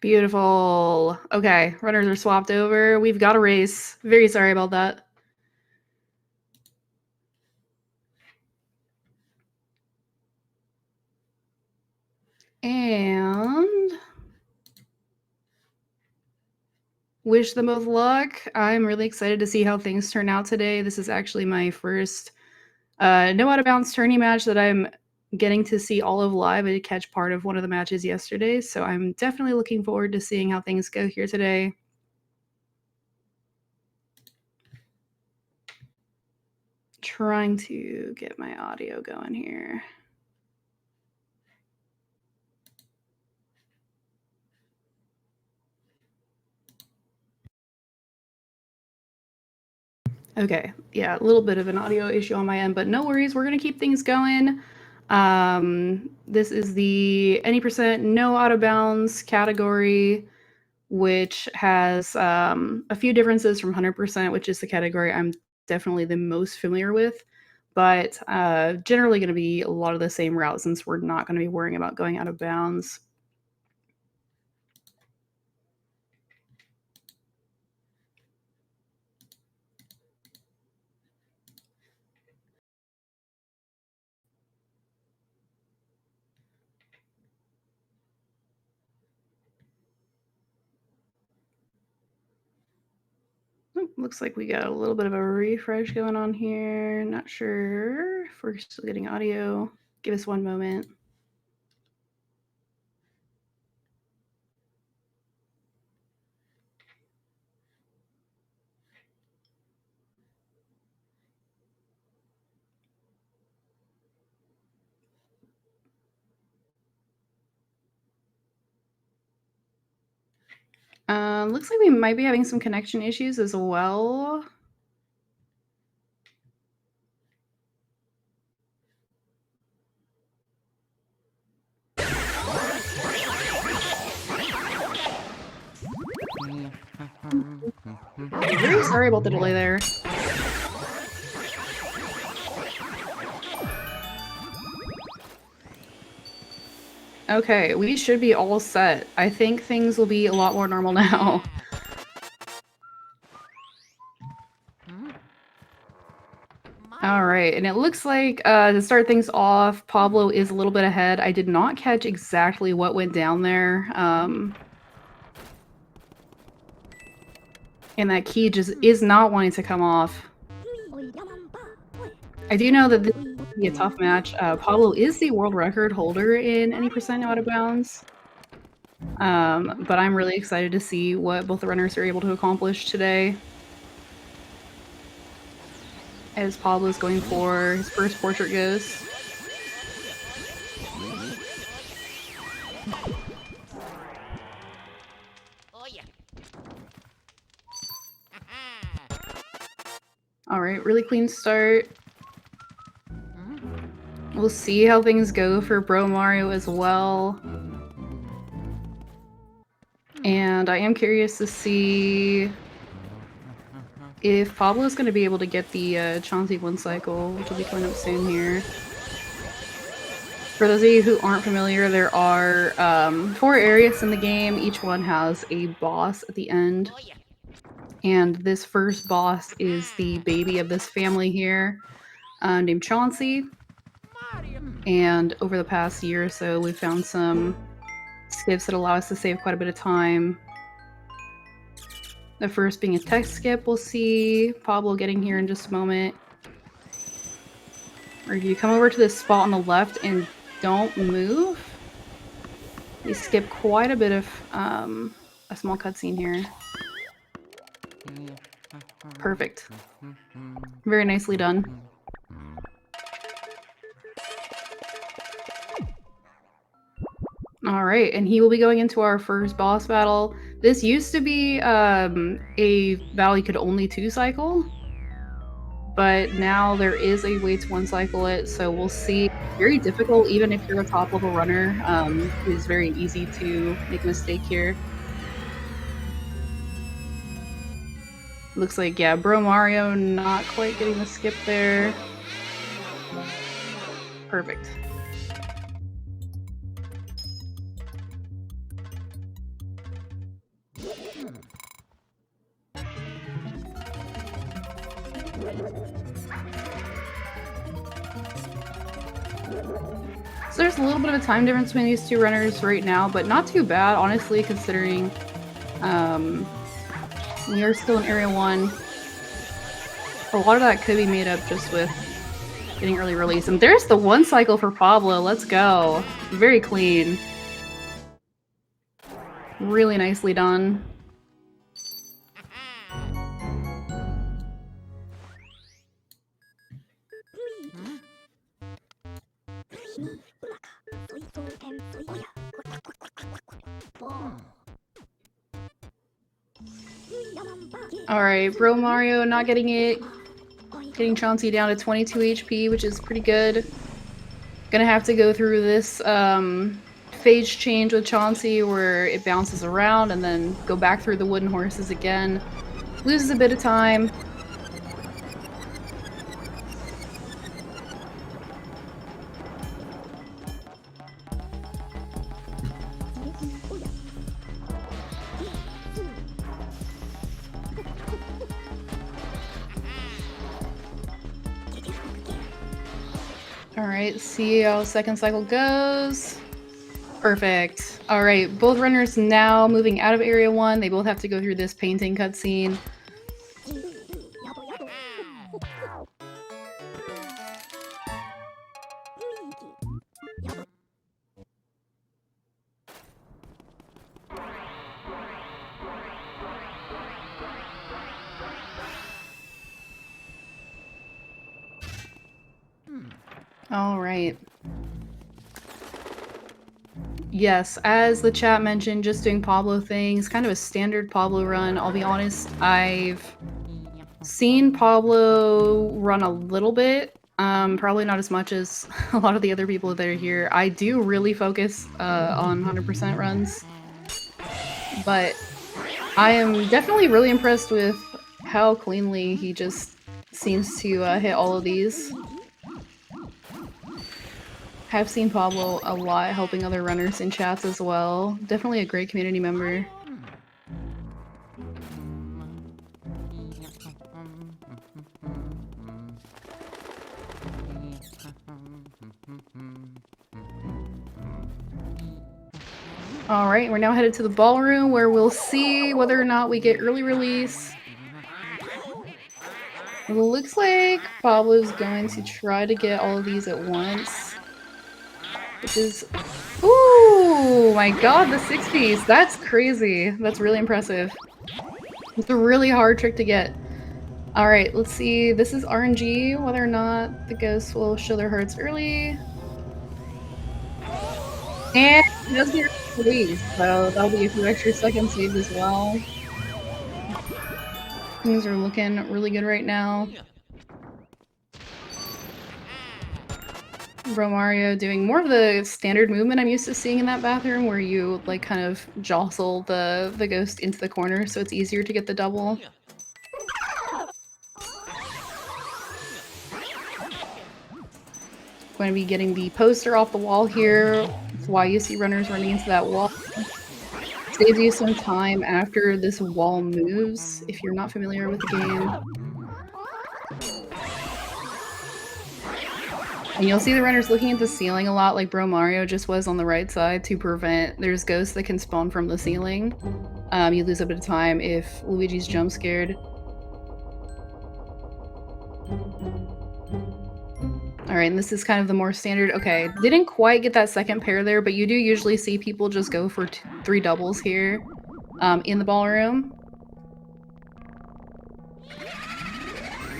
Beautiful. Okay, runners are swapped over. We've got a race. Very sorry about that. And wish them both luck. I'm really excited to see how things turn out today. This is actually my first no out of bounds tourney match that I'm getting to see all of live. I did catch part of one of the matches yesterday, so I'm definitely looking forward to seeing how things go here today. Trying to get my audio going here. Okay, yeah, a little bit of an audio issue on my end, but no worries. We're gonna keep things going. This is the any percent no out of bounds category, which has a few differences from 100%, which is the category I'm definitely the most familiar with, but generally going to be a lot of the same route since we're not going to be worrying about going out of bounds. Looks like we got a little bit of a refresh going on here. Not sure if we're still getting audio. Give us one moment. Looks like we might be having some connection issues as well. Very sorry about the delay there. Okay, we should be all set. I think things will be a lot more normal now. All right, and it looks like to start things off, Pablo is a little bit ahead. I did not catch exactly what went down there. And that key just is not wanting to come off. I do know that this will be a tough match. Pablo is the world record holder in any percent out of bounds. But I'm really excited to see what both the runners are able to accomplish today. As Pablo's going for his first portrait ghost. All right, really clean start. We'll see how things go for Bromario as well. And I am curious to see if Pablo's going to be able to get the Chauncey 1 cycle, which will be coming up soon here. For those of you who aren't familiar, there are 4 areas in the game. Each one has a boss at the end. And this first boss is the baby of this family here, named Chauncey. And over the past year or so, we've found some skips that allow us to save quite a bit of time. The first being a text skip. We'll see Pablo getting here in just a moment. Or if you come over to this spot on the left and don't move, you skip quite a bit of a small cutscene here. Perfect. Very nicely done. All right, and he will be going into our first boss battle. This used to be a battle you could only 2 cycle, but now there is a way to 1 cycle it, so we'll see. Very difficult, even if you're a top level runner. It is very easy to make a mistake here. Looks like, yeah, Bromario not quite getting the skip there. Perfect. So there's a little bit of a time difference between these two runners right now, but not too bad, honestly, considering we are still in Area 1. A lot of that could be made up just with getting early release. And there's the one cycle for Pablo. Let's go. Very clean. Really nicely done. Alright, Bromario not getting it. Getting Chauncey down to 22 HP, which is pretty good. Gonna have to go through this phase change with Chauncey where it bounces around and then go back through the wooden horses again. Loses a bit of time. Alright, see how second cycle goes. Perfect. Alright, both runners now moving out of Area 1. They both have to go through this painting cutscene. Alright. Yes, as the chat mentioned, just doing Pablo things, kind of a standard Pablo run. I'll be honest, I've seen Pablo run a little bit, probably not as much as a lot of the other people that are here. I do really focus on 100% runs, but I am definitely really impressed with how cleanly he just seems to hit all of these. Have seen Pablo a lot helping other runners in chats as well. Definitely a great community member. Alright, we're now headed to the ballroom where we'll see whether or not we get early release. It looks like Pablo's going to try to get all of these at once. Which is... Ooh! My god, the 6 piece! That's crazy. That's really impressive. It's a really hard trick to get. Alright, let's see. This is RNG, whether or not the ghosts will show their hearts early. And it does get released, so that'll be a few extra seconds saved as well. Things are looking really good right now. Bromario doing more of the standard movement I'm used to seeing in that bathroom, where you like kind of jostle the ghost into the corner so it's easier to get the double. Going to be getting the poster off the wall here. That's why you see runners running into that wall. Saves you some time after this wall moves, if you're not familiar with the game. And you'll see the runners looking at the ceiling a lot, like Bromario just was on the right side, to prevent there's ghosts that can spawn from the ceiling. You lose a bit of time if Luigi's jump scared. Alright, and this is kind of the more standard. Okay, didn't quite get that second pair there, but you do usually see people just go for 3 doubles here in the ballroom.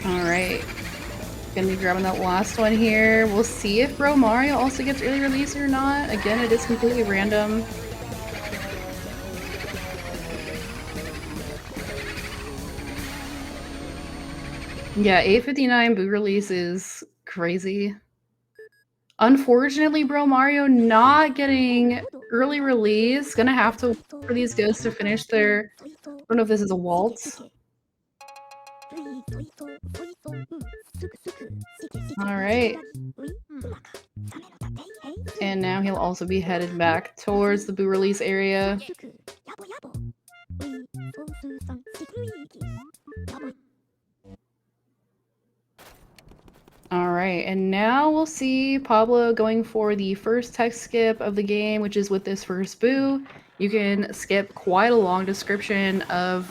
Alright. Gonna be grabbing that last one here. We'll see if Bromario also gets early release or not. Again, it is completely random. Yeah, 8:59 boo release is crazy. Unfortunately, Bromario not getting early release. Gonna have to wait for these ghosts to finish their... I don't know if this is a waltz. Alright. And now he'll also be headed back towards the boo release area. Alright. Alright, and now we'll see Pablo going for the first text skip of the game, which is with this first boo. You can skip quite a long description of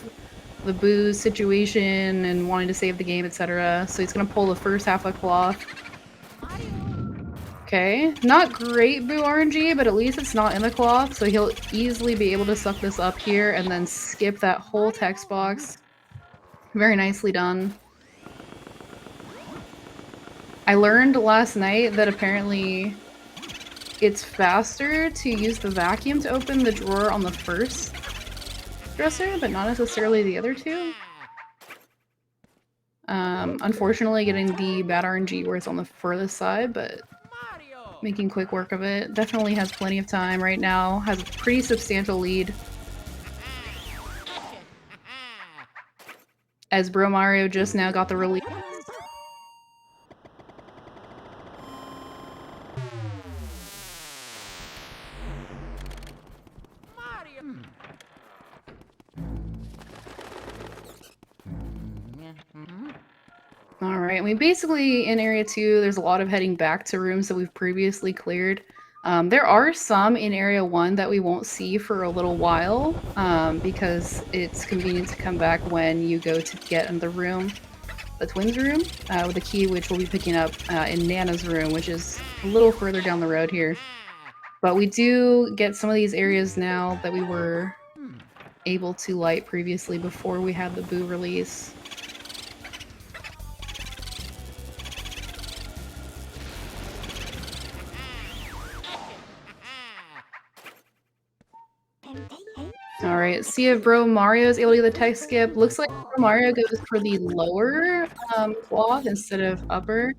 the boo's situation and wanting to save the game, etc. So he's gonna pull the first half of cloth. Okay, not great boo RNG, but at least it's not in the cloth, so he'll easily be able to suck this up here and then skip that whole text box. Very nicely done. I learned last night that apparently it's faster to use the vacuum to open the drawer on the first dresser, but not necessarily the other two. Unfortunately, getting the bad RNG where it's on the furthest side, but making quick work of it. Definitely has plenty of time right now. Has a pretty substantial lead. As Bromario just now got the release. Alright, we basically, in Area 2, there's a lot of heading back to rooms that we've previously cleared. There are some in Area 1 that we won't see for a little while, because it's convenient to come back when you go to get in the room, the twins room, with the key which we'll be picking up in Nana's room, which is a little further down the road here. But we do get some of these areas now that we were able to light previously before we had the boo release. Alright, see if Bromario is able to get the text skip. Looks like Bromario goes for the lower cloth instead of upper,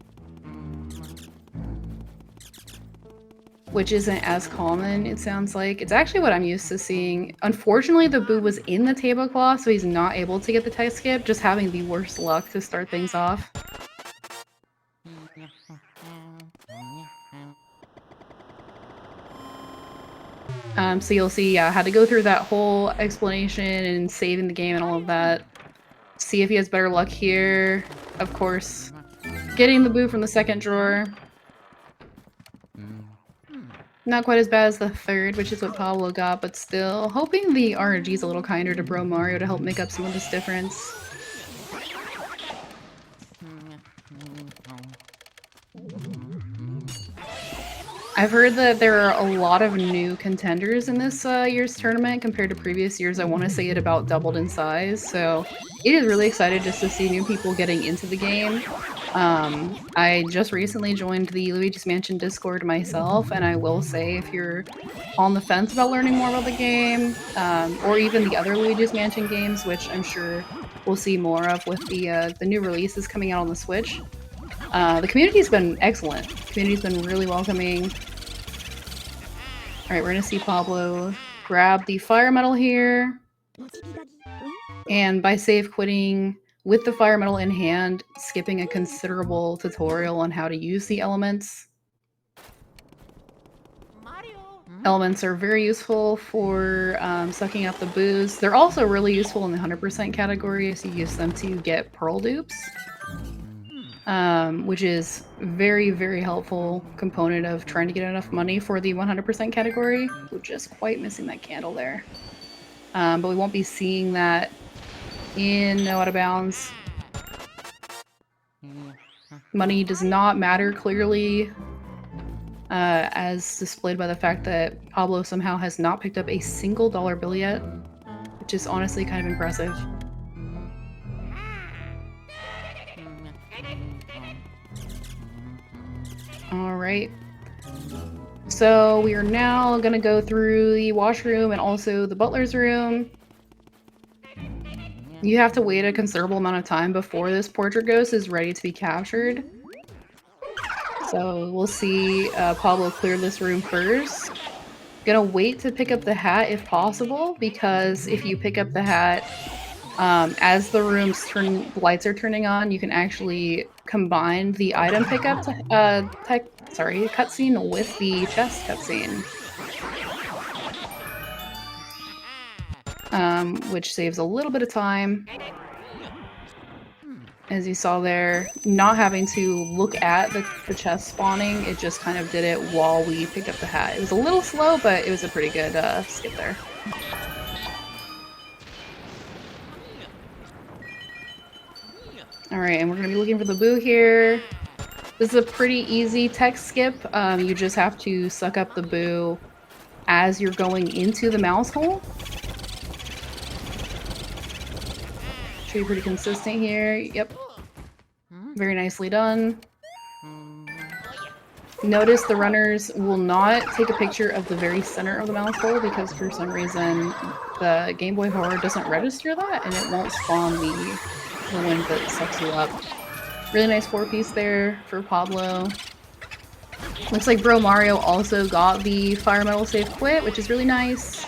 which isn't as common, it sounds like. It's actually what I'm used to seeing. Unfortunately, the boo was in the tablecloth, so he's not able to get the text skip, just having the worst luck to start things off. So you'll see, yeah, had to go through that whole explanation and saving the game and all of that. See if he has better luck here. Of course, getting the boo from the second drawer. Not quite as bad as the third, which is what Pablo got, but still hoping the RNG is a little kinder to Bromario to help make up some of this difference. I've heard that there are a lot of new contenders in this year's tournament compared to previous years. I want to say it about doubled in size, so it is really excited just to see new people getting into the game. I just recently joined the Luigi's Mansion Discord myself, and I will say if you're on the fence about learning more about the game, or even the other Luigi's Mansion games, which I'm sure we'll see more of with the new releases coming out on the Switch, the community's been excellent. The community's been really welcoming. Alright, we're gonna see Pablo grab the fire metal here. And by safe quitting with the fire metal in hand, skipping a considerable tutorial on how to use the elements. Elements are very useful for sucking up the boos. They're also really useful in the 100% category as you use them to get pearl dupes. Which is very, very helpful component of trying to get enough money for the 100% category. We're just quite missing that candle there. But we won't be seeing that in No Out of Bounds. Money does not matter clearly, as displayed by the fact that Pablo somehow has not picked up a single dollar bill yet, which is honestly kind of impressive. Alright, so we are now gonna go through the washroom and also the butler's room. You have to wait a considerable amount of time before this portrait ghost is ready to be captured. So we'll see Pablo clear this room first. Gonna wait to pick up the hat if possible, because if you pick up the hat as the lights are turning on, you can actually combine the item pickup cutscene with the chest cutscene, which saves a little bit of time. As you saw there, not having to look at the chest spawning, it just kind of did it while we picked up the hat. It was a little slow, but it was a pretty good skip there. Alright, and we're going to be looking for the boo here. This is a pretty easy tech skip. You just have to suck up the boo as you're going into the mouse hole. Should be pretty consistent here. Yep. Very nicely done. Notice the runners will not take a picture of the very center of the mouse hole because for some reason the Game Boy Horror doesn't register that and it won't spawn the one that sucks you up. Really nice 4-piece there for Pablo. Looks like Bromario also got the Fire Metal Safe Quit, which is really nice.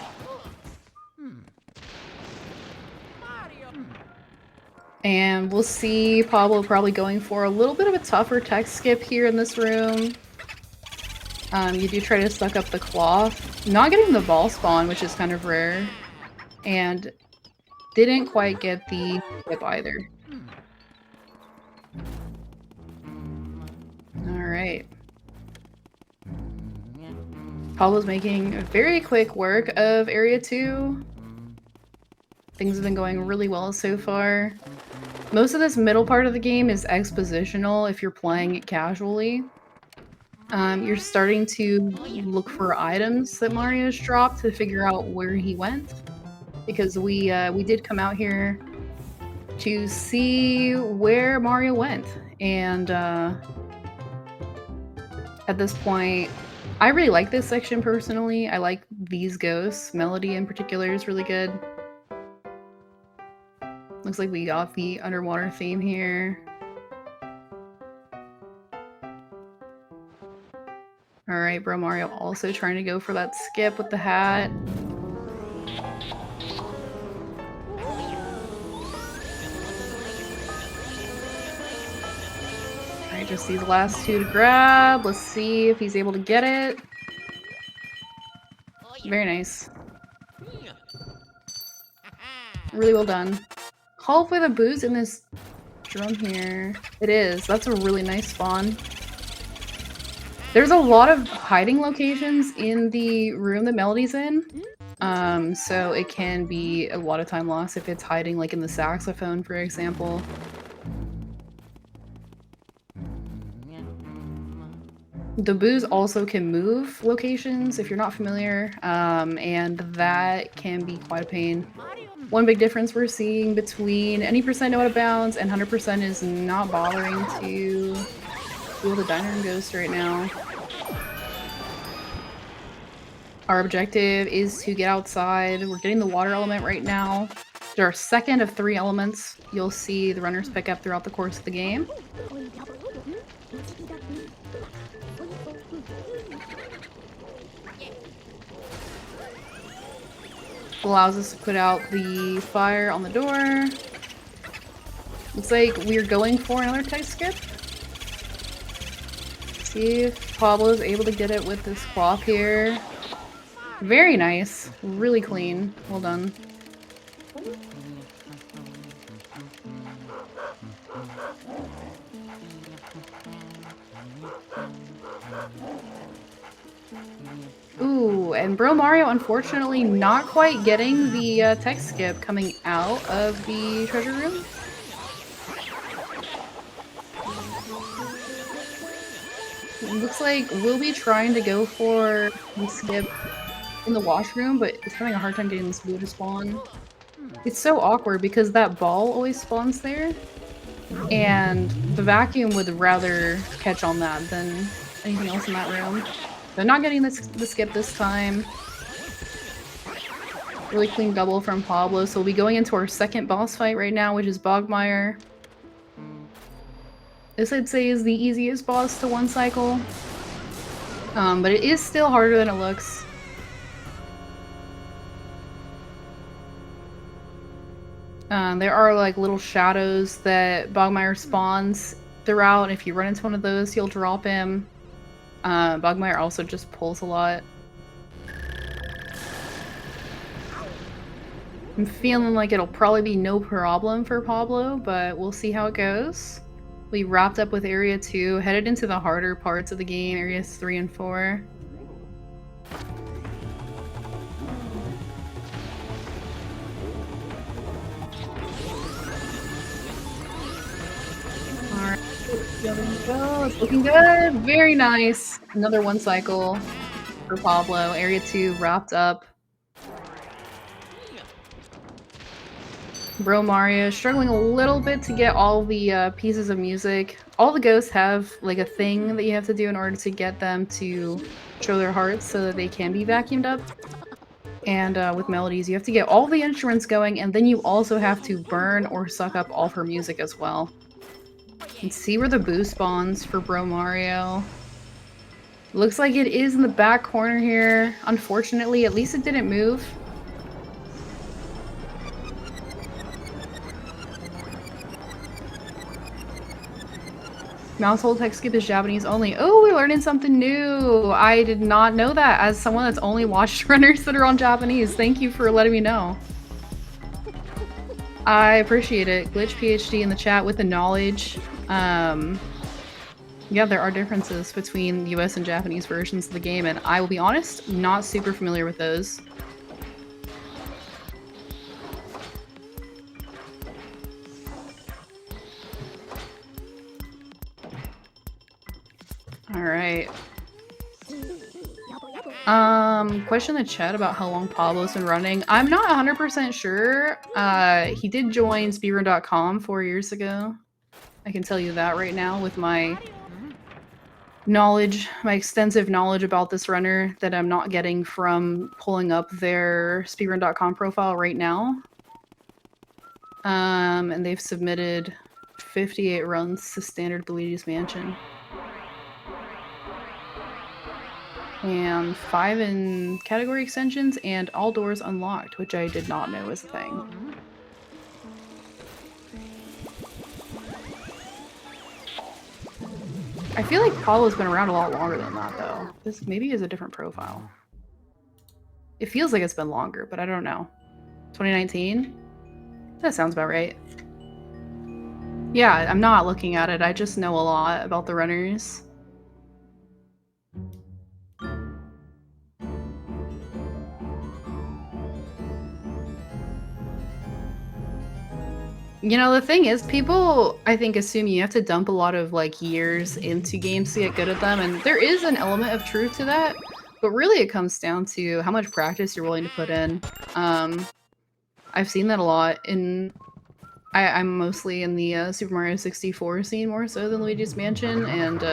And we'll see Pablo probably going for a little bit of a tougher tech skip here in this room. You do try to suck up the cloth. Not getting the ball spawn, which is kind of rare. And didn't quite get the skip either. Alright. Pablo's making very quick work of Area 2. Things have been going really well so far. Most of this middle part of the game is expositional if you're playing it casually. You're starting to look for items that Mario's dropped to figure out where he went. Because we did come out here to see where Mario went. And at this point, I really like this section personally. I like these ghosts. Melody in particular is really good. Looks like we got the underwater theme here. Alright, Bromario also trying to go for that skip with the hat. Alright, just these last two to grab. Let's see if he's able to get it. Very nice. Really well done. Hopefully the boo's in this drum here. It is. That's a really nice spawn. There's a lot of hiding locations in the room that Melody's in. So it can be a lot of time lost if it's hiding like in the saxophone, for example. The boos also can move locations if you're not familiar, and that can be quite a pain. One big difference we're seeing between any percent out of bounds and 100% is not bothering to deal the diner and ghost right now. Our objective is to get outside. We're getting the water element right now. They're our second of 3 elements you'll see the runners pick up throughout the course of the game. Allows us to put out the fire on the door. Looks like we're going for another tech skip. See if Pablo's able to get it with this cloth here. Very nice. Really clean. Well done. Ooh, and Bromario unfortunately not quite getting the tech skip coming out of the treasure room. It looks like we'll be trying to go for the skip in the washroom, but it's having a hard time getting this blue to spawn. It's so awkward because that ball always spawns there, and the vacuum would rather catch on that than anything else in that room. They're not getting the skip this time. Really clean double from Pablo, so we'll be going into our second boss fight right now, which is Bogmire. This I'd say is the easiest boss to one cycle, but it is still harder than it looks. There are like little shadows that Bogmire spawns throughout, and if you run into one of those, you'll drop him. Bogmire also just pulls a lot. I'm feeling like it'll probably be no problem for Pablo, but we'll see how it goes. We wrapped up with Area 2, headed into the harder parts of the game, Areas 3 and 4. Alright, there we go. It's looking good. Very nice. Another one cycle for Pablo. Area 2 wrapped up. Bromario struggling a little bit to get all the pieces of music. All the ghosts have like a thing that you have to do in order to get them to show their hearts so that they can be vacuumed up. And with melodies, you have to get all the instruments going, and then you also have to burn or suck up all of her music as well. And see where the boost spawns for Bromario. Looks like it is in the back corner here. Unfortunately, at least it didn't move. Mouse hold text skip is Japanese only. Oh, we're learning something new. I did not know that as someone that's only watched runners that are on Japanese. Thank you for letting me know. I appreciate it. Glitch PhD in the chat with the knowledge. Yeah, there are differences between US and Japanese versions of the game, and I will be honest, not super familiar with those. Alright. Question in the chat about how long Pablo's been running. I'm not 100% sure. He did join speedrun.com 4 years ago. I can tell you that right now with my knowledge, my extensive knowledge about this runner that I'm not getting from pulling up their speedrun.com profile right now. And they've submitted 58 runs to standard Luigi's Mansion. And 5 in category extensions, and all doors unlocked, which I did not know was a thing. I feel like Pablo's been around a lot longer than that, though. This maybe is a different profile. It feels like it's been longer, but I don't know. 2019? That sounds about right. Yeah, I'm not looking at it. I just know a lot about the runners. You know, the thing is, people, I think, assume you have to dump a lot of, like, years into games to get good at them, and there is an element of truth to that, but really it comes down to how much practice you're willing to put in. I've seen that a lot in... I'm mostly in the Super Mario 64 scene more so than Luigi's Mansion, and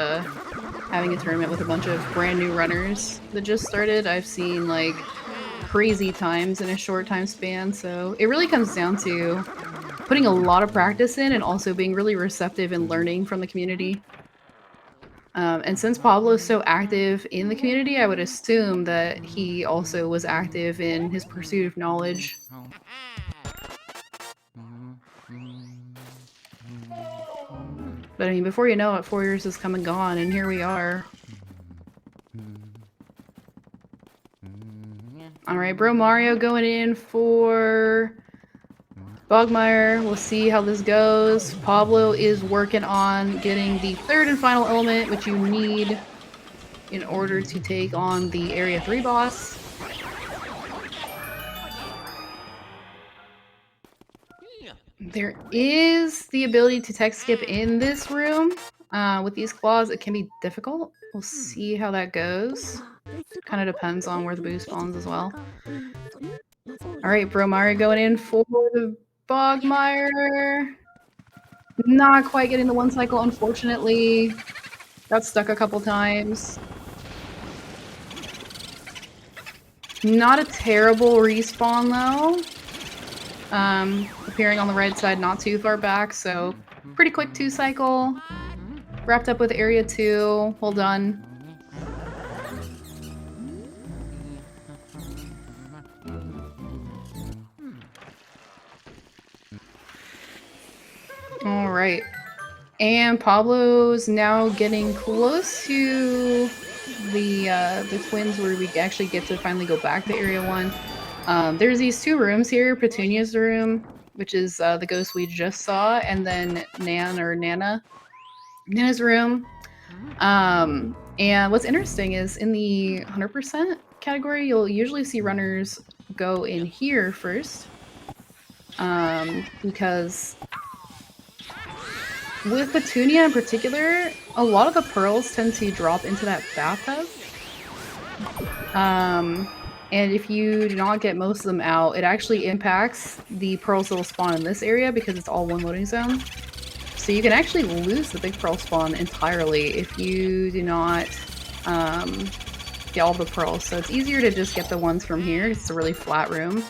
having a tournament with a bunch of brand new runners that just started, I've seen, like, crazy times in a short time span, so it really comes down to putting a lot of practice in and also being really receptive and learning from the community. And since Pablo's so active in the community, I would assume that he also was active in his pursuit of knowledge. But I mean, before you know it, 4 years has come and gone, and here we are. Alright, Bromario going in for Bogmire. We'll see how this goes. Pablo is working on getting the third and final element, which you need in order to take on the Area 3 boss. There is the ability to text skip in this room. With these claws, it can be difficult. We'll see how that goes. Kind of depends on where the boost spawns as well. Alright, Bromario going in for the Bogmire. Not quite getting the one cycle, unfortunately. Got stuck a couple times. Not a terrible respawn, though. Appearing on the right side, not too far back, so pretty quick 2 cycle. Wrapped up with Area 2. Well done. Alright. And Pablo's now getting close to the twins where we actually get to finally go back to Area 1. There's these two rooms here, Petunia's room, which is the ghost we just saw, and then Nana's room. And what's interesting is in the 100% category, you'll usually see runners go in here first. Because with Petunia in particular, a lot of the pearls tend to drop into that bathtub. And if you do not get most of them out, it actually impacts the pearls that will spawn in this area because it's all one loading zone. So you can actually lose the big pearl spawn entirely if you do not get all the pearls. So it's easier to just get the ones from here. It's a really flat room.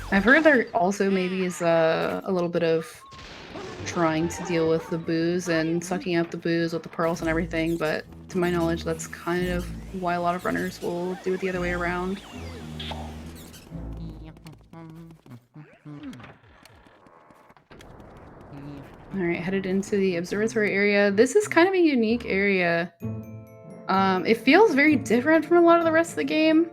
I've heard there also maybe is a little bit of trying to deal with the booze and sucking out the booze with the pearls and everything, but to my knowledge, that's kind of why a lot of runners will do it the other way around. Alright, headed into the observatory area. This is kind of a unique area. It feels very different from a lot of the rest of the game.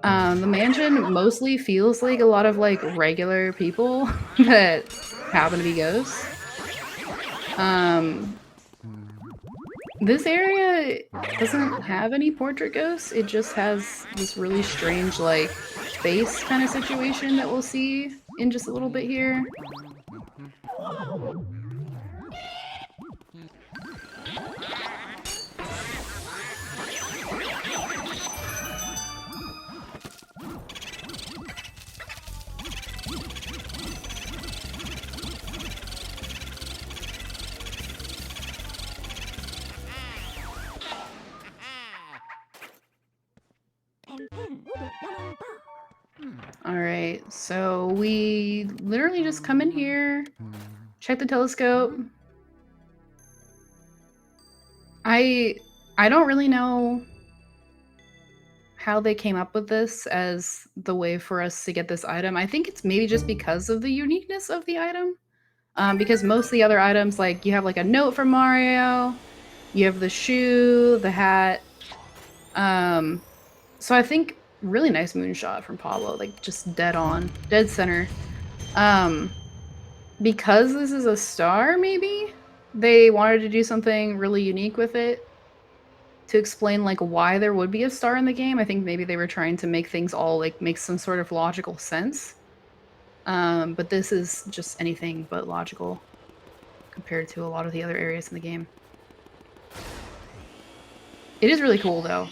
The mansion mostly feels like a lot of like regular people that happen to be ghosts. This area doesn't have any portrait ghosts. It just has this really strange like face kind of situation that we'll see in just a little bit here. Alright, so we literally just come in here, check the telescope. I don't really know how they came up with this as the way for us to get this item. I think it's maybe just because of the uniqueness of the item. Because most of the other items, like you have like a note from Mario, you have the shoe, the hat. So I think really nice moonshot from Pablo, like just dead on, dead center. Because this is a star, maybe they wanted to do something really unique with it to explain like why there would be a star in the game. I think maybe they were trying to make things all like make some sort of logical sense. But this is just anything but logical compared to a lot of the other areas in the game. It is really cool though.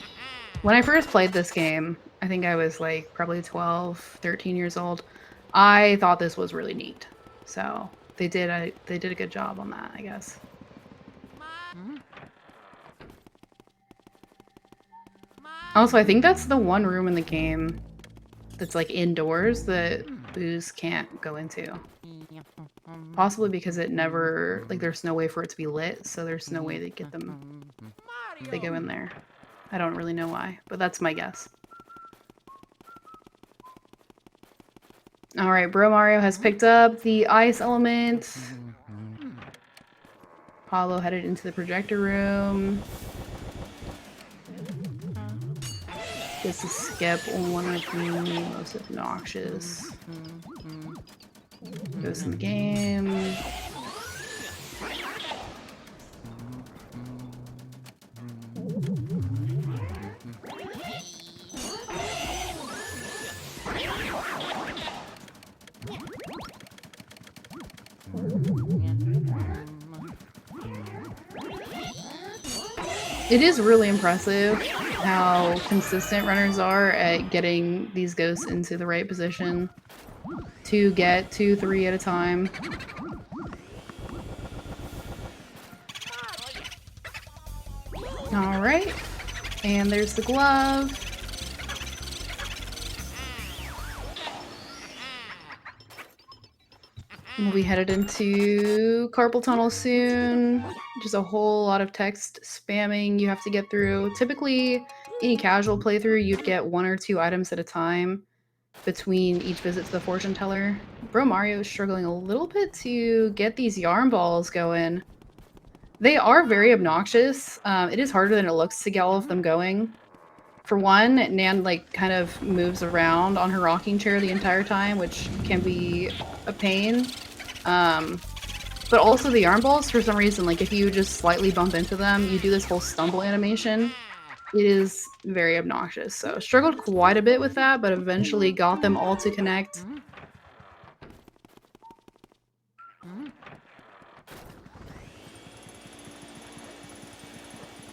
When I first played this game, I think I was like probably 12, 13 years old. I thought this was really neat. So they did a good job on that, I guess. Also, I think that's the one room in the game that's like indoors that booze can't go into. Possibly because it never, like there's no way for it to be lit, so there's no way to get them if they go in there. I don't really know why, but that's my guess. Alright, Bromario has picked up the ice element. Pablo headed into the projector room. Gets to skip one of the most obnoxious ghosts in the game. It is really impressive how consistent runners are at getting these ghosts into the right position to get 2, 3 at a time. Alright, and there's the glove. We'll be headed into carpal tunnel soon. Just a whole lot of text spamming you have to get through. Typically, any casual playthrough, you'd get 1 or 2 items at a time between each visit to the fortune teller. Bromario is struggling a little bit to get these yarn balls going. They are very obnoxious. It is harder than it looks to get all of them going. For one, Nan like kind of moves around on her rocking chair the entire time, which can be a pain. But also the arm balls, for some reason, like if you just slightly bump into them, you do this whole stumble animation. It is very obnoxious. So struggled quite a bit with that, but eventually got them all to connect.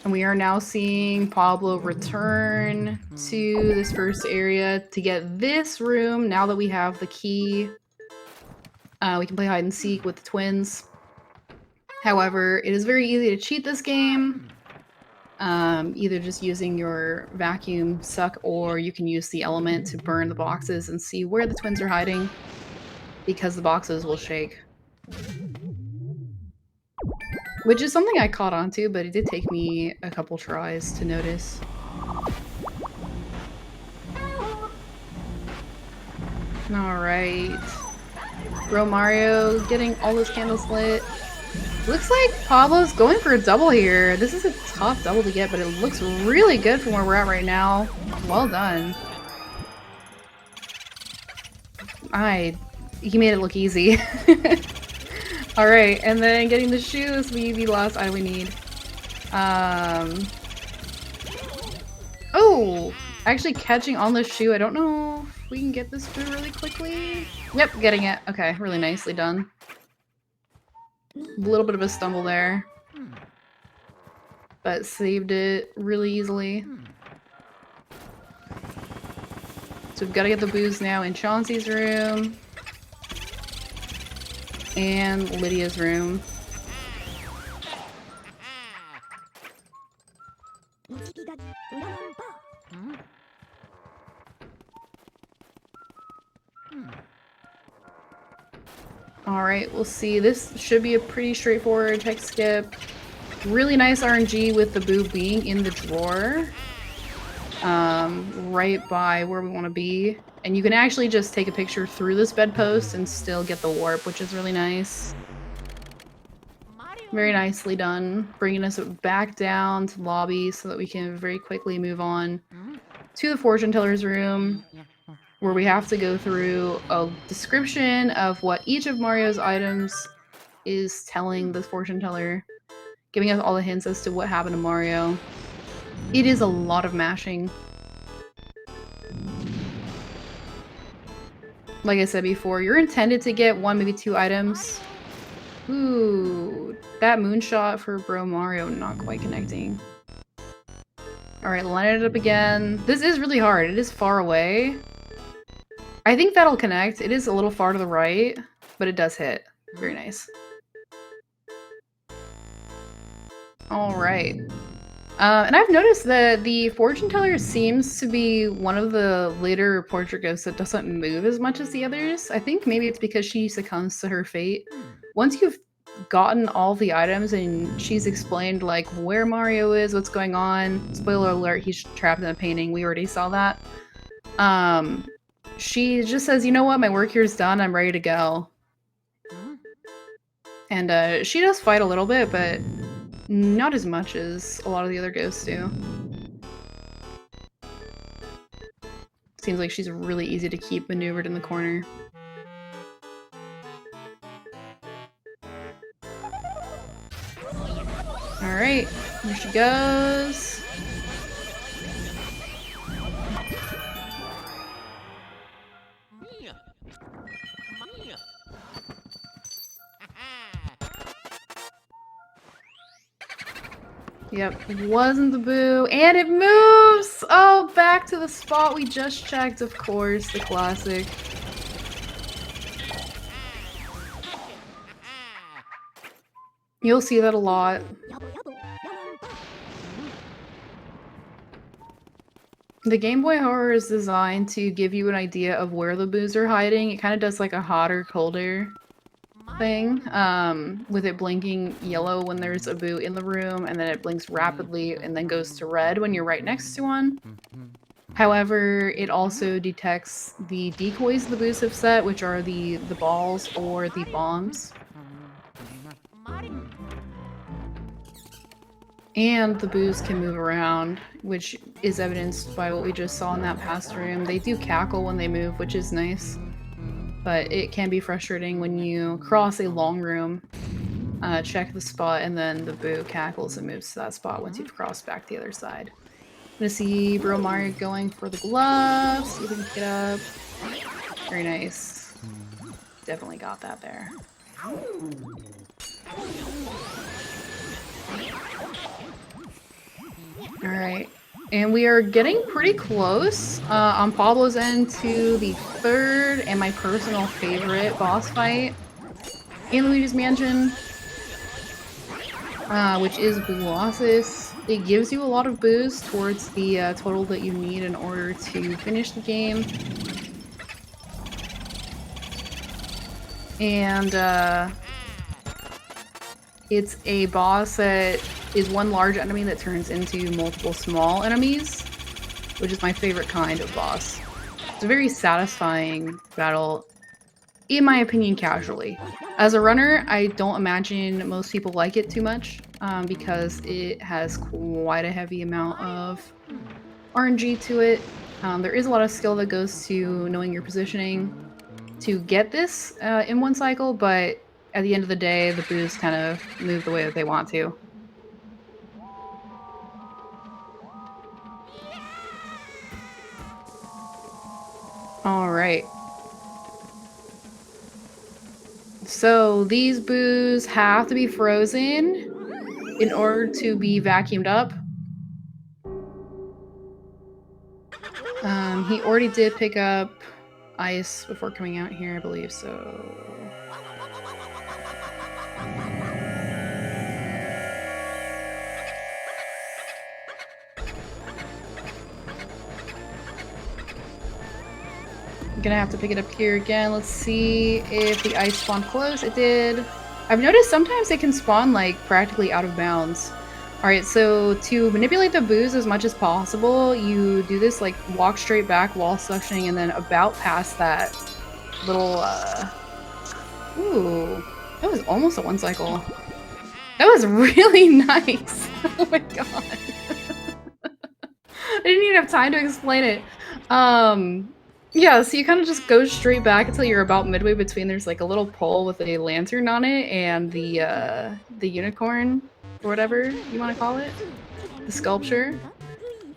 And we are now seeing Pablo return to this first area to get this room. Now that we have the key, we can play hide and seek with the twins. However, it is very easy to cheat this game. Either just using your vacuum suck, or you can use the element to burn the boxes and see where the twins are hiding, because the boxes will shake. Which is something I caught on to, but it did take me a couple tries to notice. Alright. Bromario getting all those candles lit. Looks like Pablo's going for a double here. This is a tough double to get, but it looks really good from where we're at right now. Well done. He made it look easy. Alright, and then getting the shoes, the last item we need. Oh! Actually catching on the shoe. I don't know if we can get this through really quickly. Yep, getting it. Okay, really nicely done. A little bit of a stumble there. But saved it really easily. So we've got to get the booze now in Chauncey's room. And Lydia's room. Alright, we'll see. This should be a pretty straightforward tech skip. Really nice RNG with the boo being in the drawer. Right by where we want to be. And you can actually just take a picture through this bedpost and still get the warp, which is really nice. Very nicely done. Bringing us back down to the lobby so that we can very quickly move on to the fortune teller's room, where we have to go through a description of what each of Mario's items is telling the fortune teller, giving us all the hints as to what happened to Mario. It is a lot of mashing. Like I said before, you're intended to get 1, maybe 2 items. Ooh, that moonshot for Bromario not quite connecting. Alright, line it up again. This is really hard. It is far away. I think that'll connect. It is a little far to the right, but it does hit. Very nice. Alright. And I've noticed that the fortune teller seems to be one of the later portrait ghosts that doesn't move as much as the others. I think maybe it's because she succumbs to her fate. Once you've gotten all the items and she's explained like where Mario is, what's going on, spoiler alert, he's trapped in a painting, we already saw that. She just says, you know what, my work here is done, I'm ready to go. And she does fight a little bit, but not as much as a lot of the other ghosts do. Seems like she's really easy to keep maneuvered in the corner. Alright, here she goes. Yep, it wasn't the boo, and it moves! Oh, back to the spot we just checked, of course, the classic. You'll see that a lot. The Game Boy Horror is designed to give you an idea of where the boos are hiding. It kind of does like a hotter, colder thing, with it blinking yellow when there's a boo in the room, and then it blinks rapidly and then goes to red when you're right next to one. However, it also detects the decoys the boos have set, which are the balls or the bombs. And the boos can move around, which is evidenced by what we just saw in that past room. They do cackle when they move, which is nice. But it can be frustrating when you cross a long room, check the spot, and then the boo cackles and moves to that spot once you've crossed back to the other side. I'm gonna see Bromario going for the glove, see if we can pick it up. Very nice. Definitely got that there. Alright. And we are getting pretty close on Pablo's end to the third and my personal favorite boss fight in Luigi's Mansion, which is Boolossus. It gives you a lot of boost towards the total that you need in order to finish the game. And it's a boss that is one large enemy that turns into multiple small enemies, which is my favorite kind of boss. It's a very satisfying battle, in my opinion, casually. As a runner, I don't imagine most people like it too much, because it has quite a heavy amount of RNG to it. There is a lot of skill that goes to knowing your positioning to get this in one cycle, but at the end of the day, the boos kind of move the way that they want to. All right. So these boos have to be frozen in order to be vacuumed up. He already did pick up ice before coming out here, I believe, so... I'm gonna have to pick it up here again. Let's see if the ice spawned close. It did. I've noticed sometimes it can spawn, like, practically out of bounds. Alright, so to manipulate the boos as much as possible, you do this, like, walk straight back while suctioning and then about past that little, Ooh. That was almost a one cycle. That was really nice! Oh my god. I didn't even have time to explain it. Yeah, so you kind of just go straight back until you're about midway between. There's like a little pole with a lantern on it and the unicorn, or whatever you want to call it, the sculpture.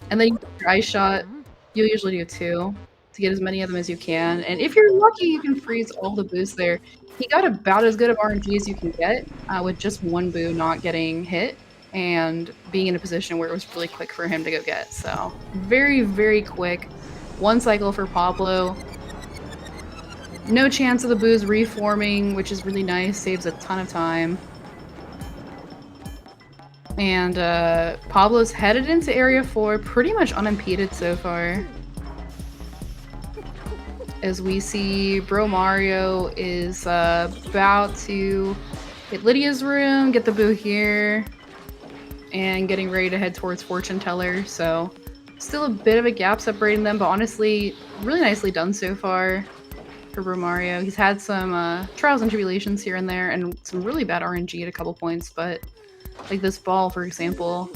And then you get your ice shot. You'll usually do 2 to get as many of them as you can. And if you're lucky, you can freeze all the boos there. He got about as good of RNG as you can get with just one boo not getting hit and being in a position where it was really quick for him to go get. So very, very quick. One cycle for Pablo. No chance of the boos reforming, which is really nice. Saves a ton of time. And Pablo's headed into Area 4 pretty much unimpeded so far. As we see Bromario is about to hit Lydia's room, get the boo here, and getting ready to head towards Fortune Teller, so still a bit of a gap separating them, but honestly, really nicely done so far for Bromario. He's had some trials and tribulations here and there, and some really bad RNG at a couple points, but like this ball, for example.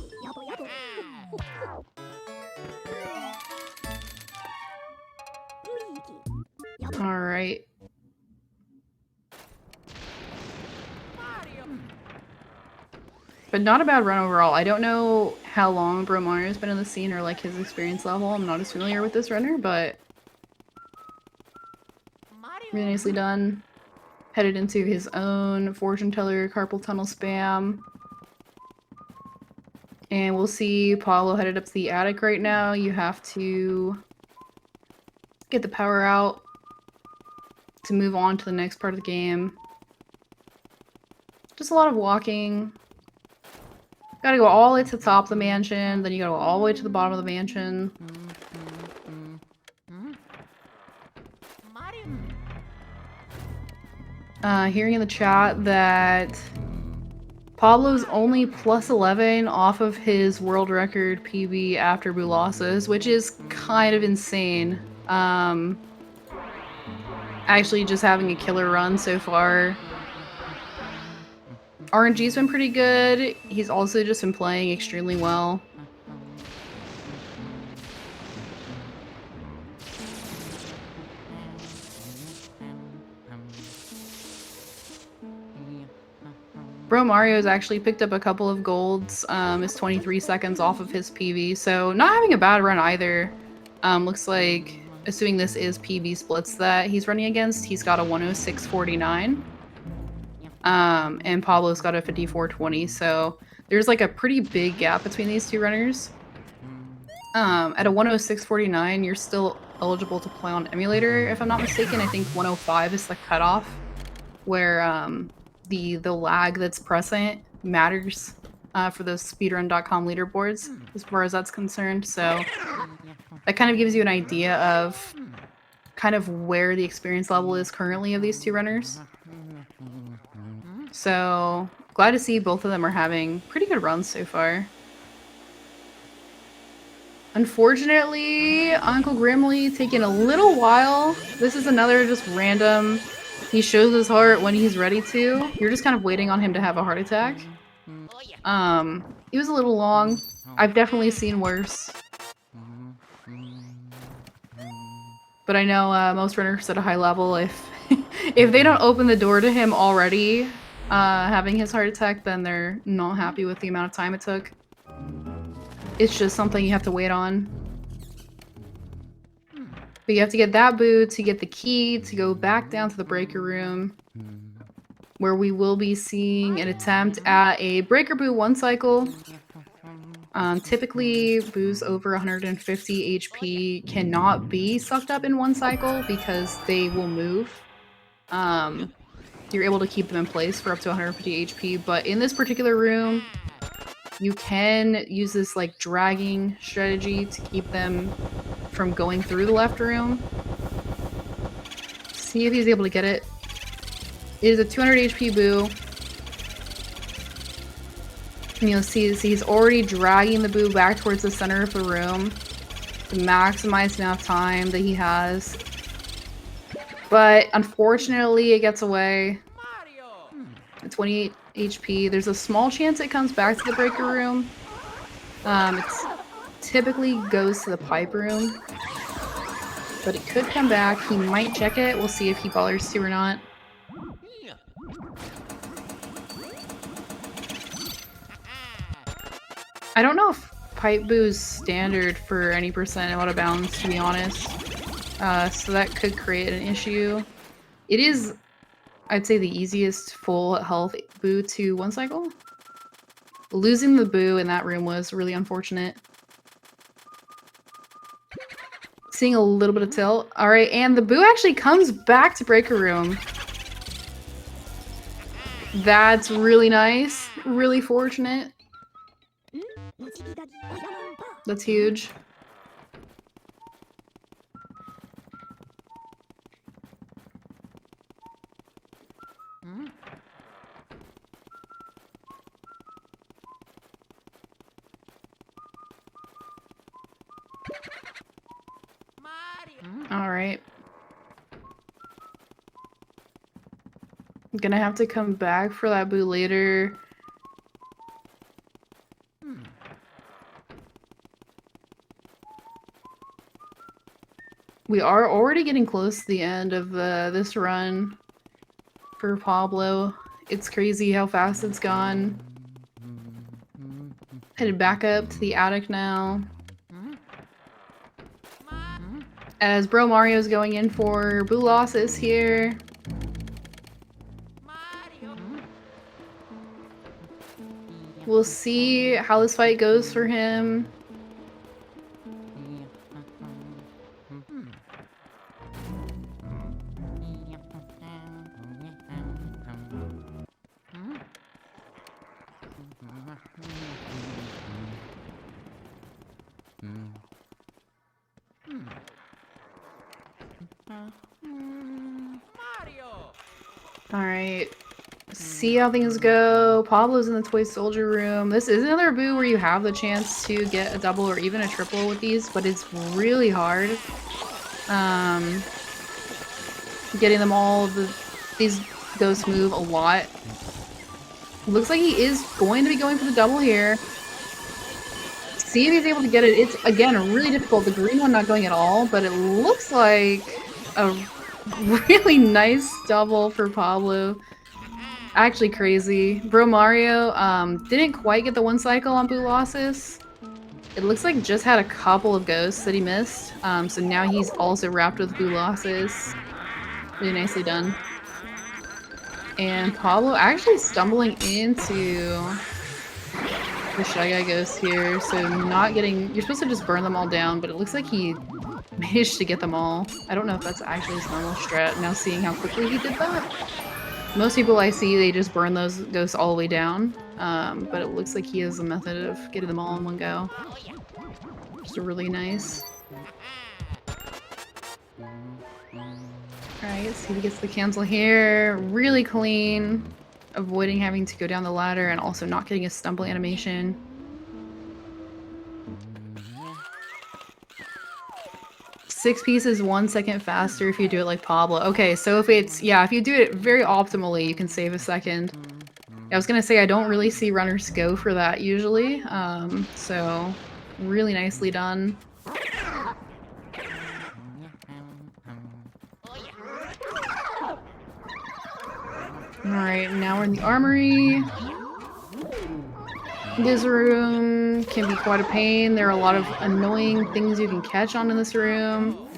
Alright. But not a bad run overall. I don't know how long Bromario's been in the scene or like his experience level. I'm not as familiar with this runner, but really nicely done. Headed into his own fortune teller carpal tunnel spam. And we'll see Pablo headed up to the attic right now. You have to get the power out to move on to the next part of the game. Just a lot of walking. Gotta go all the way to the top of the mansion, then you gotta go all the way to the bottom of the mansion. Hearing in the chat that Pablo's only plus 11 off of his world record PB after Boolossus, which is kind of insane. Actually just having a killer run so far. RNG's been pretty good. He's also just been playing extremely well. Bromario's actually picked up a couple of golds. Is 23 seconds off of his PV, so not having a bad run either. Looks like, assuming this is PV splits that he's running against, he's got a 106.49. And Pablo's got a 54.20, so there's like a pretty big gap between these two runners. At a 106.49, you're still eligible to play on emulator, if I'm not mistaken. I think 105 is the cutoff, where the lag that's present matters for those speedrun.com leaderboards, as far as that's concerned. So that kind of gives you an idea of kind of where the experience level is currently of these two runners. So glad to see both of them are having pretty good runs so far. Unfortunately, Uncle Grimly taking a little while. This is another just random. He shows his heart when he's ready to. You're just kind of waiting on him to have a heart attack. It was a little long. I've definitely seen worse. But I know most runners at a high level, if if they don't open the door to him already having his heart attack, then they're not happy with the amount of time it took. It's just something you have to wait on. But you have to get that boo to get the key to go back down to the breaker room, where we will be seeing an attempt at a breaker boo 1 cycle. Typically, boos over 150 HP cannot be sucked up in 1 cycle because they will move. You're able to keep them in place for up to 150 HP, but in this particular room, you can use this like dragging strategy to keep them from going through the left room. See if he's able to get it. It is a 200 HP boo. And you'll see he's already dragging the boo back towards the center of the room to maximize the amount of time that he has. But unfortunately, it gets away. At 28 HP, there's a small chance it comes back to the breaker room. It typically goes to the pipe room, but it could come back. He might check it. We'll see if he bothers to or not. I don't know if pipe boo's standard for any percent out of bounds, to be honest. So that could create an issue. It is, I'd say, the easiest full health boo to 1 cycle. Losing the boo in that room was really unfortunate. Seeing a little bit of tilt. Alright, and the boo actually comes back to breaker room. That's really nice. Really fortunate. That's huge. Alright. I'm gonna have to come back for that boo later. We are already getting close to the end of this run for Pablo. It's crazy how fast it's gone. Headed back up to the attic now. As Bromario's going in for boo losses here. We'll see how this fight goes for him. Alright. See how things go. Pablo's in the toy soldier room. This is another boo where you have the chance to get a double or even a triple with these, but it's really hard. Getting them all, these ghosts move a lot. Looks like he is going to be going for the double here. See if he's able to get it. It's, again, really difficult. The green one not going at all, but it looks like a really nice double for Pablo. Actually crazy. Bromario didn't quite get the one cycle on Boolossus. It looks like just had a couple of ghosts that he missed. So now he's also wrapped with Boolossus. Really nicely done. And Pablo actually stumbling into the Shy Guy Ghost here, so not getting... You're supposed to just burn them all down, but it looks like he managed to get them all. I don't know if that's actually his normal strat, now seeing how quickly he did that. Most people I see, they just burn those ghosts all the way down, but it looks like he has a method of getting them all in one go. Just a really nice. Alright, let's see if he gets the cancel here. Really clean. Avoiding having to go down the ladder and also not getting a stumble animation. Six pieces 1 second faster if you do it like Pablo. Okay, so if it's, yeah, if you do it very optimally, you can save a second. I was gonna say I don't really see runners go for that usually, so really nicely done. Alright, now we're in the armory. This room can be quite a pain. There are a lot of annoying things you can catch on in this room.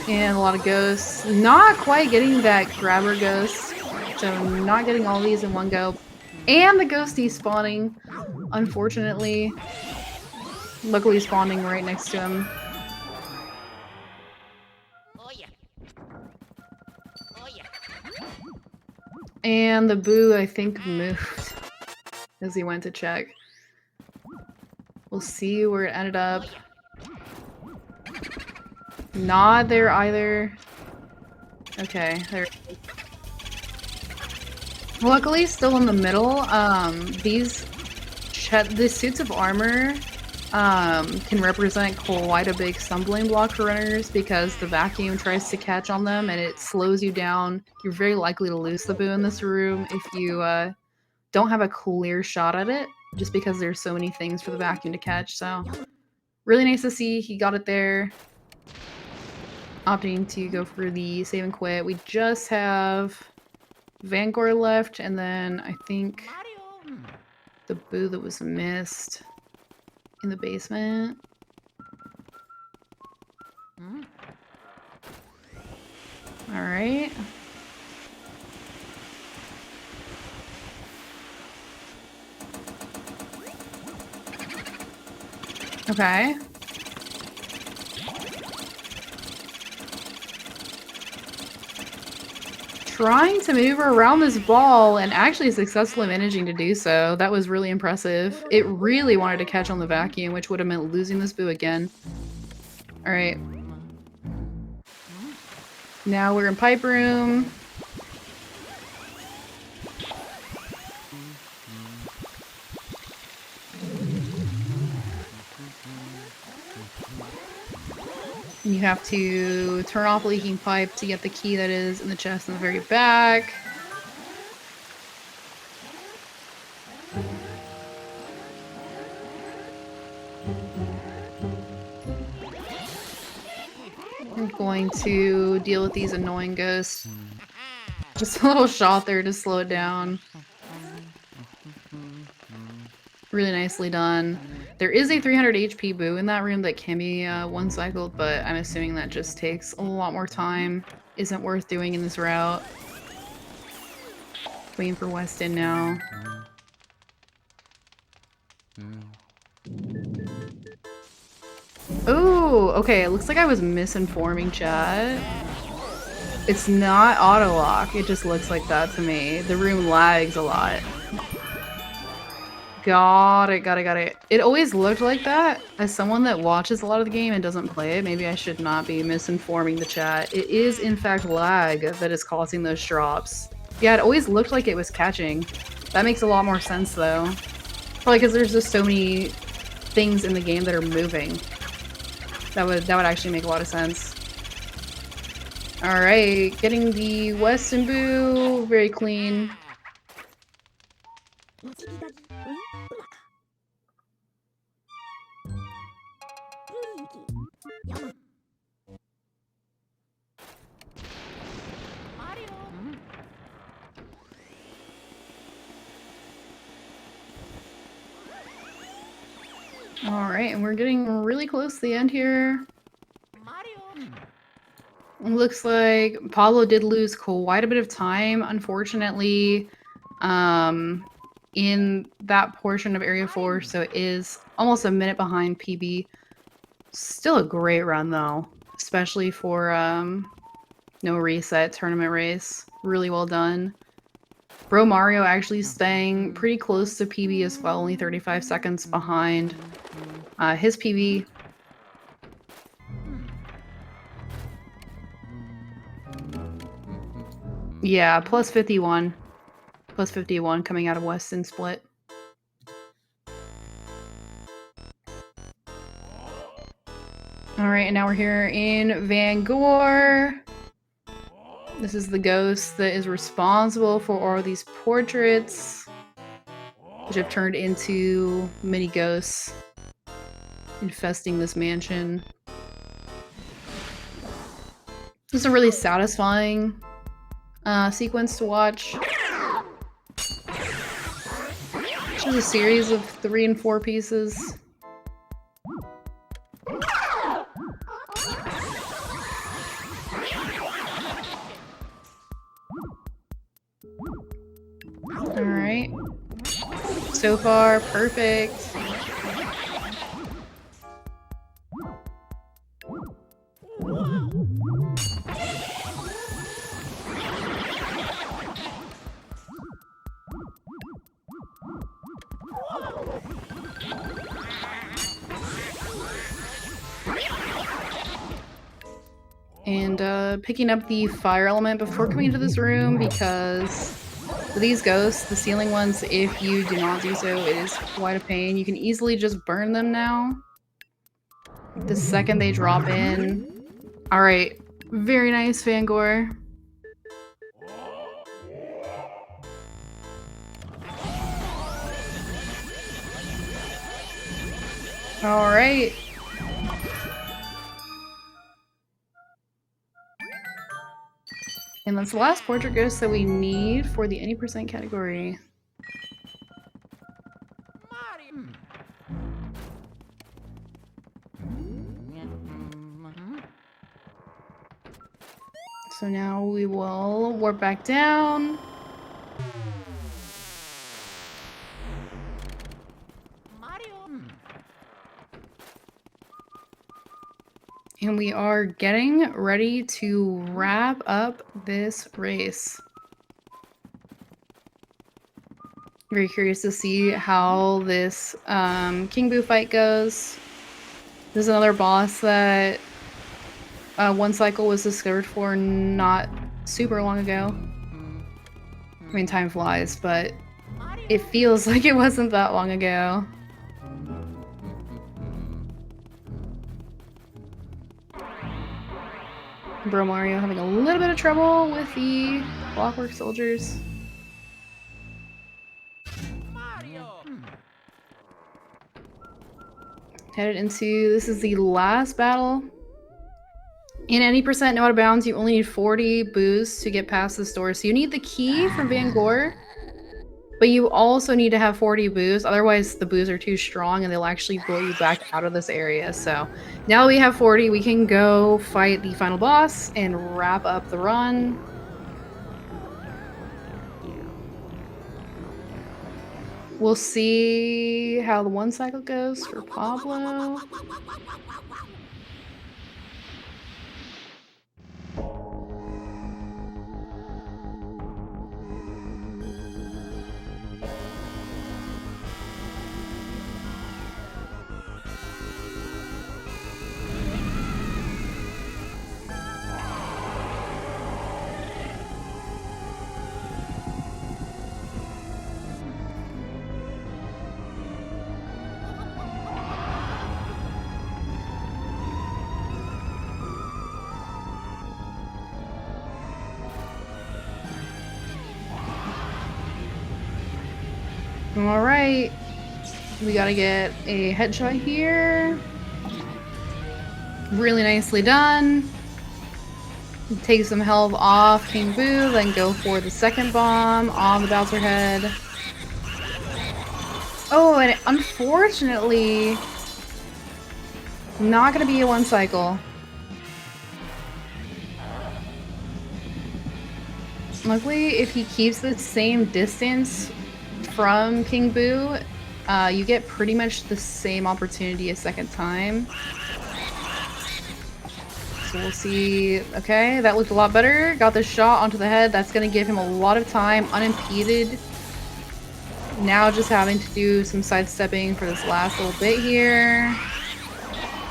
And a lot of ghosts. Not quite getting that grabber ghost. So not getting all these in one go. And the ghost despawning, unfortunately. Luckily spawning right next to him. And the boo, I think, moved as he went to check. We'll see where it ended up. Not there either. Okay, there. Luckily, still in the middle. These suits of armor can represent quite a big stumbling block for runners because the vacuum tries to catch on them and it slows you down. You're very likely to lose the boo in this room if you don't have a clear shot at it, just because there's so many things for the vacuum to catch. So really nice to see he got it there. Opting to go for the save and quit. We just have Vanguard left, and then I think the boo that was missed in the basement. Alright. Okay. Trying to maneuver around this ball and actually successfully managing to do so. That was really impressive. It really wanted to catch on the vacuum, which would have meant losing this boo again. Alright. Now we're in pipe room. You have to turn off leaking pipe to get the key that is in the chest in the very back. I'm going to deal with these annoying ghosts. Just a little shot there to slow it down. Really nicely done. There is a 300 HP boo in that room that can be one cycled, but I'm assuming that just takes a lot more time. Isn't worth doing in this route. Waiting for Weston now. Oh, okay. It looks like I was misinforming chat. It's not auto lock. It just looks like that to me. The room lags a lot. Got it. It always looked like that. As someone that watches a lot of the game and doesn't play it, maybe I should not be misinforming the chat. It is, in fact, lag that is causing those drops. Yeah, it always looked like it was catching. That makes a lot more sense, though. Probably because there's just so many things in the game that are moving. That would actually make a lot of sense. Alright, getting the Weston boo. Very clean. Alright, and we're getting really close to the end here. Looks like Pablo did lose quite a bit of time, unfortunately, in that portion of Area 4, so it is almost a minute behind PB. Still a great run, though, especially for no reset tournament race. Really well done. Bromario actually staying pretty close to PB as well, only 35 seconds behind his PB. Yeah, plus 51. Plus 51 coming out of Weston Split. Alright, and now we're here in Van Gore. This is the ghost that is responsible for all these portraits, which have turned into mini ghosts infesting this mansion. This is a really satisfying sequence to watch. It's just a series of 3 and 4 pieces. Alright. So far, perfect. And picking up the fire element before coming into this room, because for these ghosts, the ceiling ones, if you do not do so, it is quite a pain. You can easily just burn them now. The second they drop in. Alright, very nice, Fangor. Alright. And that's the last portrait ghost that we need for the any percent category. So now we will warp back down. And we are getting ready to wrap up this race. Very curious to see how this King Boo fight goes. This is another boss that one cycle was discovered for not super long ago. I mean, time flies, but it feels like it wasn't that long ago. Bromario having a little bit of trouble with the Clockwork Soldiers. Headed into, this is the last battle. In any percent no out of bounds, you only need 40 boos to get past this door. So you need the key from Van Gore, but you also need to have 40 boos. Otherwise, the boos are too strong and they'll actually blow you back out of this area. So now we have 40, we can go fight the final boss and wrap up the run. We'll see how the one cycle goes for Pablo. All right. We gotta get a headshot here. Really nicely done. Take some health off King Boo, then go for the second bomb on the Bowser head. Oh, and unfortunately, not gonna be a one cycle. Luckily, if he keeps the same distance from King Boo, you get pretty much the same opportunity a second time. So we'll see. Okay, that looked a lot better. Got the shot onto the head. That's going to give him a lot of time, unimpeded. Now just having to do some sidestepping for this last little bit here.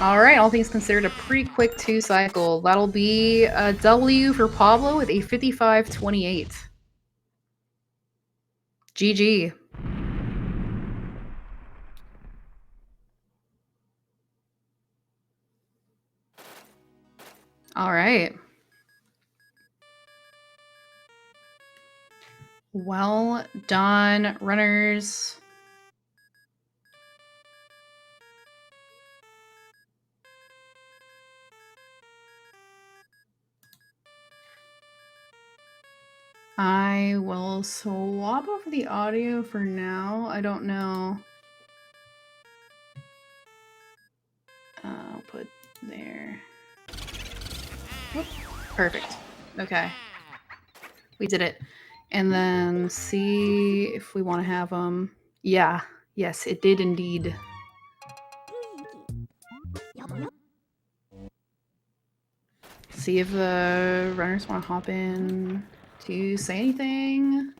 Alright, all things considered, a pretty quick 2-cycle. That'll be a W for Pablo with a 55-28. GG. Alright. Well done, runners. I will swap over the audio for now. I don't know. I'll put there. Whoop. Perfect. Okay. We did it. And then see if we want to have them. Yeah. Yes, it did indeed. See if the runners want to hop in to say anything.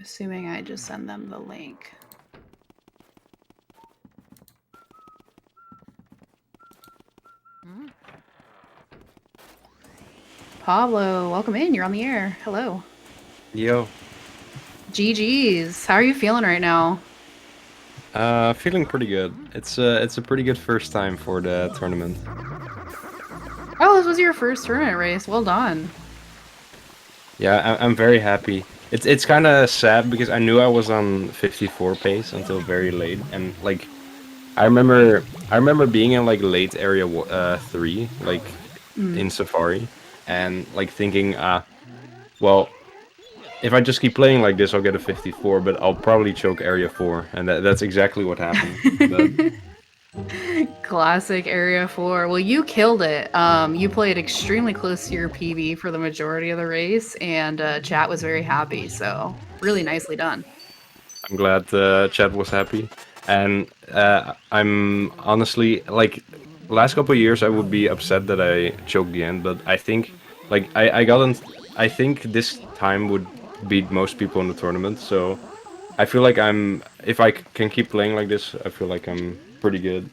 Assuming I just send them the link. Pablo, welcome in. You're on the air. Hello. Yo. GG's. How are you feeling right now? Feeling pretty good. It's a pretty good first time for the tournament. Oh, this was your first tournament race. Well done. Yeah, I'm very happy. It's kind of sad because I knew I was on 54 pace until very late, and like I remember being in like late area 3, like in Safari, and like thinking, well, if I just keep playing like this, I'll get a 54, but I'll probably choke area 4, and that's exactly what happened. But Classic Area 4. Well, you killed it. You played extremely close to your PB for the majority of the race, and chat was very happy, so really nicely done. I'm glad Chad was happy, and I'm honestly like last couple of years I would be upset that I choked the end, but I think like I got in, I think this time would beat most people in the tournament, so I feel like if I can keep playing like this, I feel like I'm pretty good.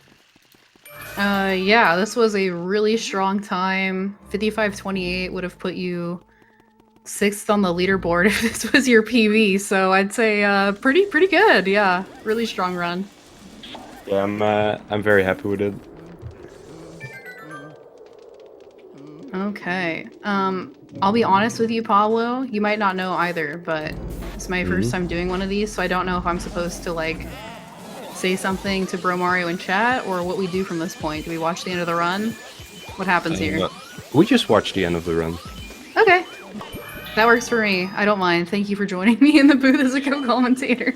Yeah, this was a really strong time. 55-28 would have put you 6th on the leaderboard if this was your PB, so I'd say pretty good. Yeah, really strong run. Yeah, I'm very happy with it. Okay. I'll be honest with you, Pablo. You might not know either, but it's my first time doing one of these, so I don't know if I'm supposed to like say something to Bromario in chat or what we do from this point. Do we watch the end of the run? What happens here? We just watched the end of the run. Okay. That works for me. I don't mind. Thank you for joining me in the booth as a co-commentator.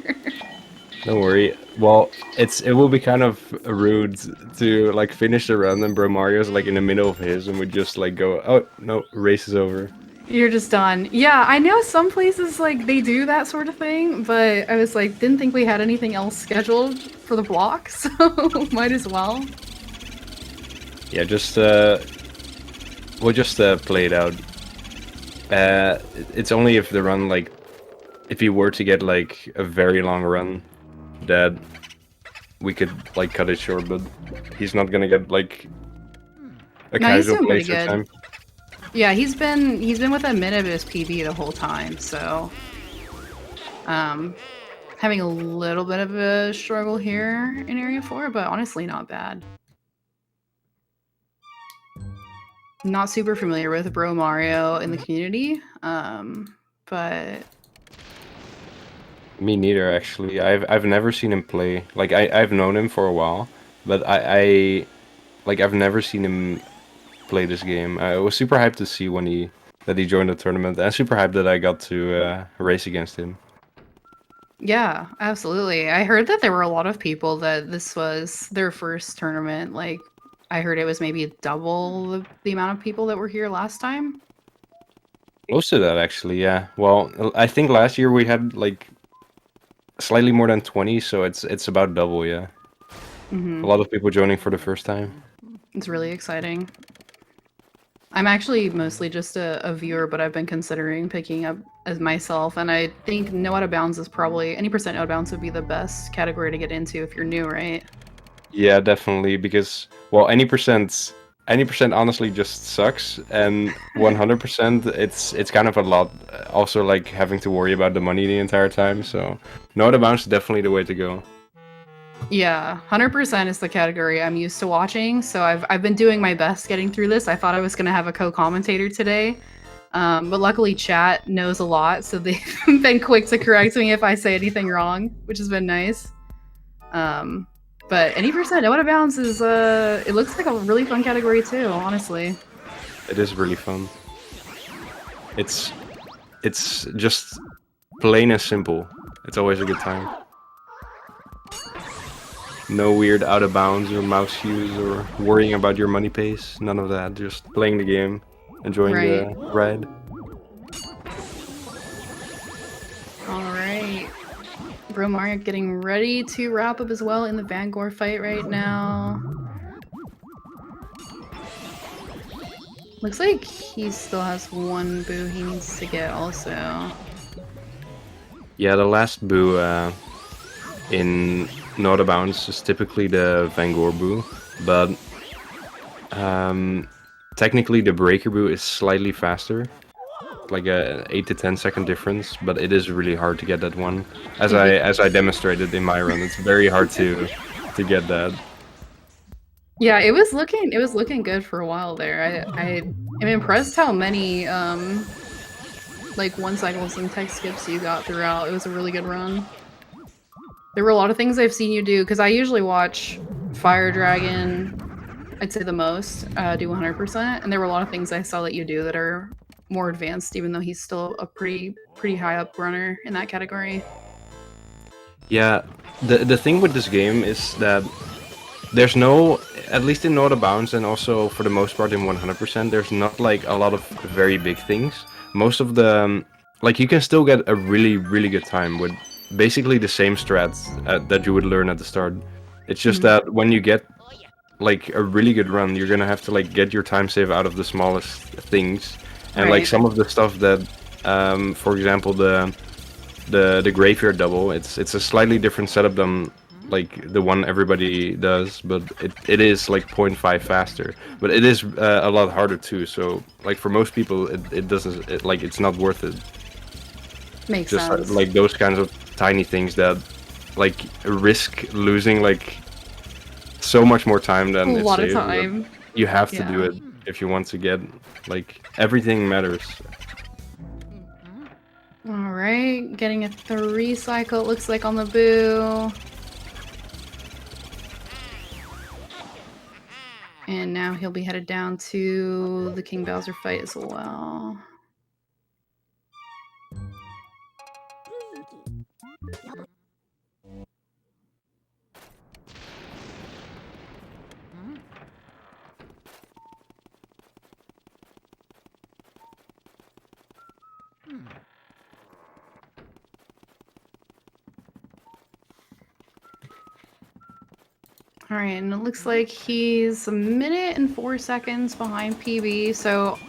Don't worry. Well, it will be kind of rude to like finish the run and Bro Mario's like in the middle of his and we just like go, oh no, race is over. You're just done. Yeah, I know some places like they do that sort of thing, but I was like, didn't think we had anything else scheduled for the block, so might as well. Yeah, just we'll just play it out. It's only if the run like if he were to get like a very long run that we could like cut it short, but he's not gonna get like a No, he's casual doing pretty playthrough good. time. Yeah, he's been within a minute of his PB the whole time, so having a little bit of a struggle here in Area 4, but honestly not bad. Not super familiar with Bro Mario in the community, but Me neither, actually. I've never seen him play. Like I've known him for a while, but I've never seen him play this game. I was super hyped to see when he joined the tournament, and super hyped that I got to race against him. Yeah, absolutely. I heard that there were a lot of people that this was their first tournament. Like, I heard it was maybe double the amount of people that were here last time. Close to that, actually. Yeah. Well, I think last year we had like slightly more than 20, so it's about double. Yeah. A lot of people joining for the first time. It's really exciting. I'm actually mostly just a viewer, but I've been considering picking up as myself, and I think no out of bounds is probably any percent out of bounds would be the best category to get into if you're new, right? Yeah, definitely. Because well, any percent honestly just sucks, and 100% it's kind of a lot. Also, like having to worry about the money the entire time. So, no, the bounce is definitely the way to go. Yeah, 100% is the category I'm used to watching, so I've been doing my best getting through this. I thought I was gonna have a co-commentator today, but luckily chat knows a lot, so they've been quick to correct me if I say anything wrong, which has been nice. Um, but any percent out of bounds is it looks like a really fun category too, honestly. It is really fun. It's just plain and simple. It's always a good time. No weird out of bounds or mouse cues or worrying about your money pace. None of that. Just playing the game, enjoying Right. the ride. All right. Bromario getting ready to wrap up as well in the Vanguard fight right now. Looks like he still has one boo he needs to get also. Yeah, the last boo in Not Out of Bounds is typically the Vanguard boo, but technically the Breaker boo is slightly faster, like a 8 to 10 second difference, but it is really hard to get that one. As I demonstrated in my run, it's very hard to get that. Yeah, it was looking good for a while there. I am impressed how many like one cycles and tech skips you got throughout. It was a really good run. There were a lot of things I've seen you do because I usually watch Fire Dragon. I'd say the most do 100%, and there were a lot of things I saw that you do that are more advanced, even though he's still a pretty high up runner in that category. Yeah, the thing with this game is that there's no, at least in Not Out of Bounds and also for the most part in 100%, there's not like a lot of very big things. Most of the, like you can still get a really good time with basically the same strats that you would learn at the start. It's just that when you get like a really good run, you're gonna have to like get your time save out of the smallest things, and like Right. some of the stuff that, for example, the graveyard double, it's a slightly different setup than like the one everybody does, but it is like 0.5 faster, but it is a lot harder too. So like for most people, it doesn't like it's not worth it. Makes Just sense. like those kinds of tiny things that like risk losing like so much more time A than it lot of saves. But time. you have to do Yeah. it if you want to get like everything matters. All right, getting a 3 cycle. It looks like on the boo. And now he'll be headed down to the King Bowser fight as well. All right, and it looks like he's 1 minute and 4 seconds behind PB, so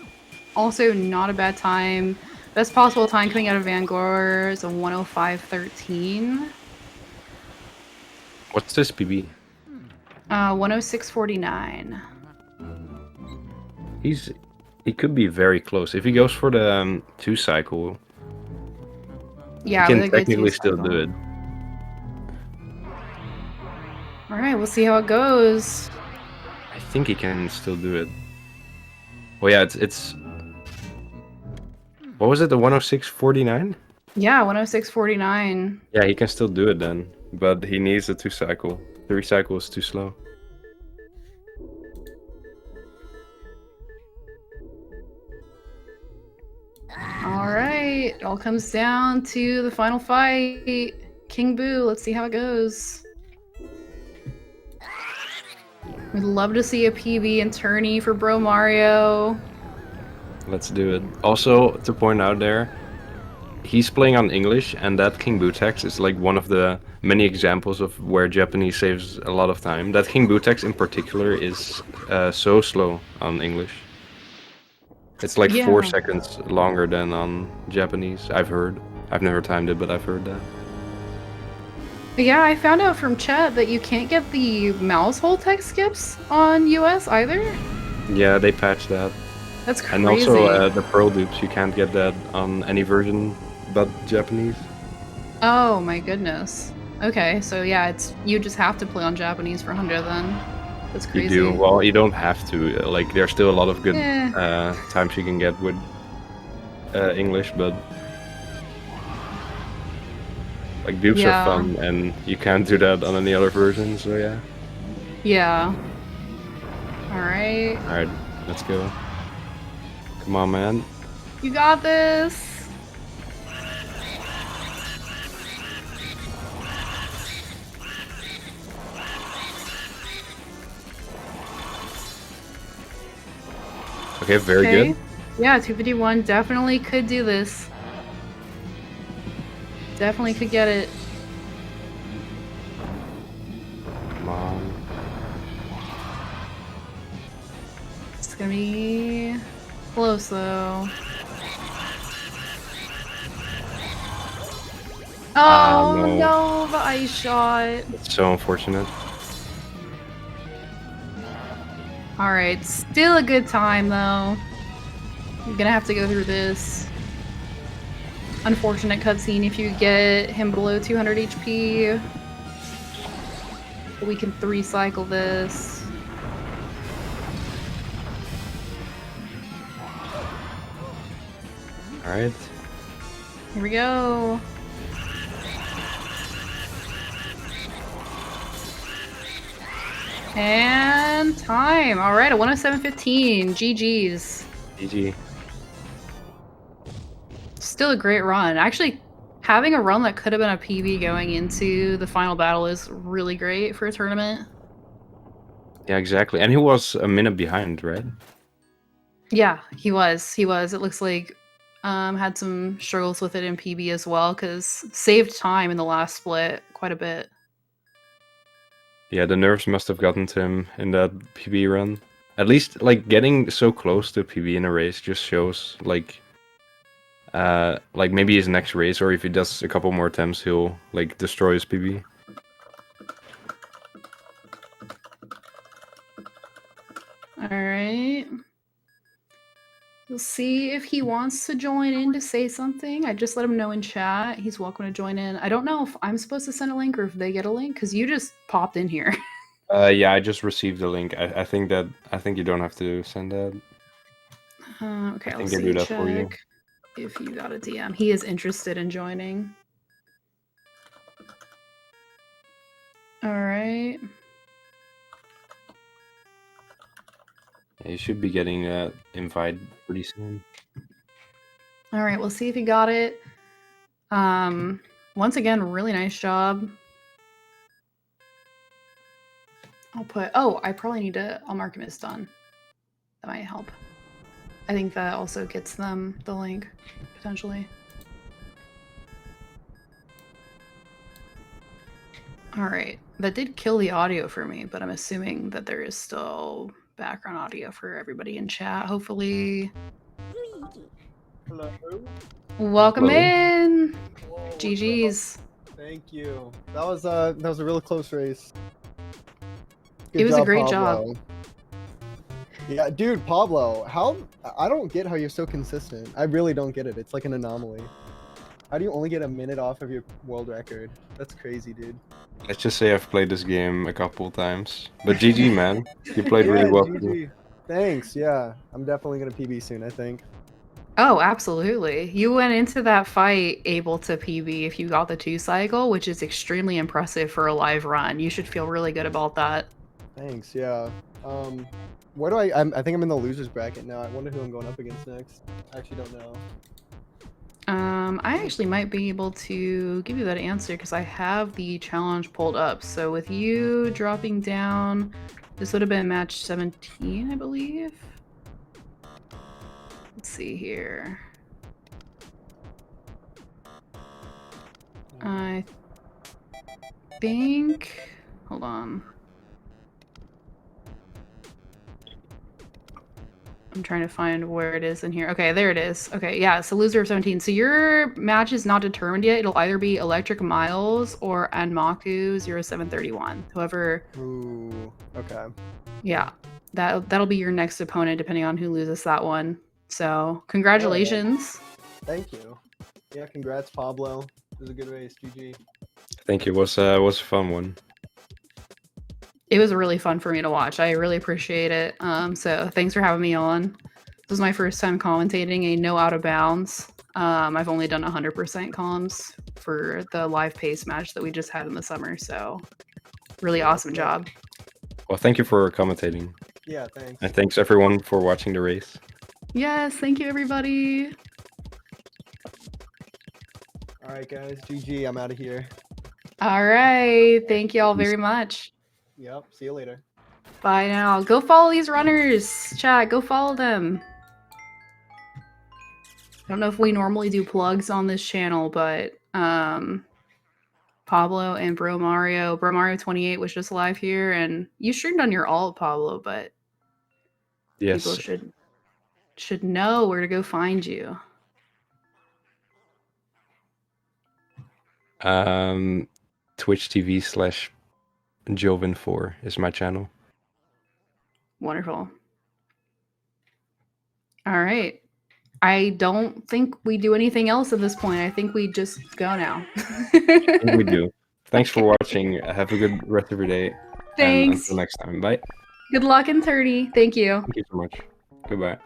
also not a bad time. Best possible time coming out of Vanguard is a 105.13. What's this PB? 106.49. He could be very close if he goes for the 2 cycle. Yeah, He with can a good 2 technically still cycle. do it. All right, we'll see how it goes. I think he can still do it. Well, yeah, it's what was it? The 106.49? Yeah, 106.49. Yeah, he can still do it then, but he needs a 2-cycle. 3-cycle is too slow. All right, it all comes down to the final fight. King Boo, let's see how it goes. We'd love to see a PB and tourney for Bromario. Let's do it. Also, to point out there, he's playing on English, and that King Boo text is like one of the many examples of where Japanese saves a lot of time. That King Boo text in particular is so slow on English. It's like 4 Yeah. seconds longer than on Japanese, I've heard. I've never timed it, but I've heard that. Yeah, I found out from chat that you can't get the mouse hold text skips on US either. Yeah, they patched that. That's crazy. And also the Pearl dupes, you can't get that on any version but Japanese. Oh my goodness. Okay, so yeah, you just have to play on Japanese for 100 then. That's crazy. You do. Well, you don't have to. Like, there's still a lot of good Eh. times you can get with English, but like dupes are fun, and you can't do that on any other version. So yeah. Yeah. All right. All right, let's go. Come on, man. You got this. Okay, very good. Yeah, 251 definitely could do this. Definitely could get it. Come on. It's gonna be close though. Oh no, the ice shot. It's so unfortunate. Alright, still a good time though. I'm gonna have to go through this unfortunate cutscene if you get him below 200 HP. But we can 3-cycle this. Alright. Here we go. And time. All right, a 107.15. GG's. GG. Still a great run. Actually, having a run that could have been a PB going into the final battle is really great for a tournament. Yeah, exactly. And he was a minute behind, right? Yeah, he was. He was. It looks like had some struggles with it in PB as well because saved time in the last split quite a bit. Yeah, the nerves must have gotten to him in that PB run. At least, like, getting so close to PB in a race just shows, like maybe his next race, or if he does a couple more attempts, he'll, like, destroy his PB. Alright. We'll see if he wants to join in to say something. I just let him know in chat. He's welcome to join in. I don't know if I'm supposed to send a link or if they get a link, because you just popped in here. Yeah, I just received the link. I think you don't have to send that. Okay, I'll see. Check if you got a DM. He is interested in joining. All right. Yeah, you should be getting that invite pretty soon. All right, we'll see if he got it. Once again, really nice job. I probably need to, I'll mark him as done. That might help. I think that also gets them the link, potentially. All right, that did kill the audio for me, but I'm assuming that there is still background audio for everybody in chat, hopefully. Hello. Welcome in. Whoa, GG's. Thank you. That was a real close race. Good job, a great Pablo. Job. Yeah, dude, Pablo, I don't get how you're so consistent. I really don't get it. It's like an anomaly. How do you only get a minute off of your world record? That's crazy, dude. Let's just say I've played this game a couple times. But GG, man. You played really well. GG. Thanks, yeah. I'm definitely gonna PB soon, I think. Oh, absolutely. You went into that fight able to PB if you got the 2 cycle, which is extremely impressive for a live run. You should feel really good about that. Thanks. Yeah. Where do I think I'm in the losers bracket now. I wonder who I'm going up against next. I actually don't know. I actually might be able to give you that answer because I have the challenge pulled up. So with you dropping down, this would have been match 17, I believe. Let's see here. I think... Hold on. I'm trying to find where it is in here. Okay, there it is. Okay, yeah, so loser of 17. So your match is not determined yet. It'll either be Electric Miles or Anmaku 0731. Whoever... Ooh. Okay. Yeah, that'll be your next opponent depending on who loses that one. So congratulations. Thank you. Yeah, congrats, Pablo. It was a good race. GG. Thank you. It was a fun one. It was really fun for me to watch. I really appreciate it. So thanks for having me on. This was my first time commentating a no out of bounds. I've only done 100% comms for the live pace match that we just had in the summer. So really awesome job. Well, thank you for commentating. Yeah, thanks. And thanks everyone for watching the race. Yes, thank you everybody. All right, guys. GG. I'm out of here. All right. Thank you all very much. Yep. See you later. Bye now. Go follow these runners. Chat, go follow them. I don't know if we normally do plugs on this channel, but Pablo and Bromario28 was just live here, and you streamed on your alt, Pablo, but Yes. people should know where to go find you. Twitch TV/Joven4 is my channel. Wonderful. All right. I don't think we do anything else at this point. I think we just go now. I think we do. Thanks for watching. Have a good rest of your day. Thanks. And until next time. Bye. Good luck in 30. Thank you. Thank you so much. Goodbye.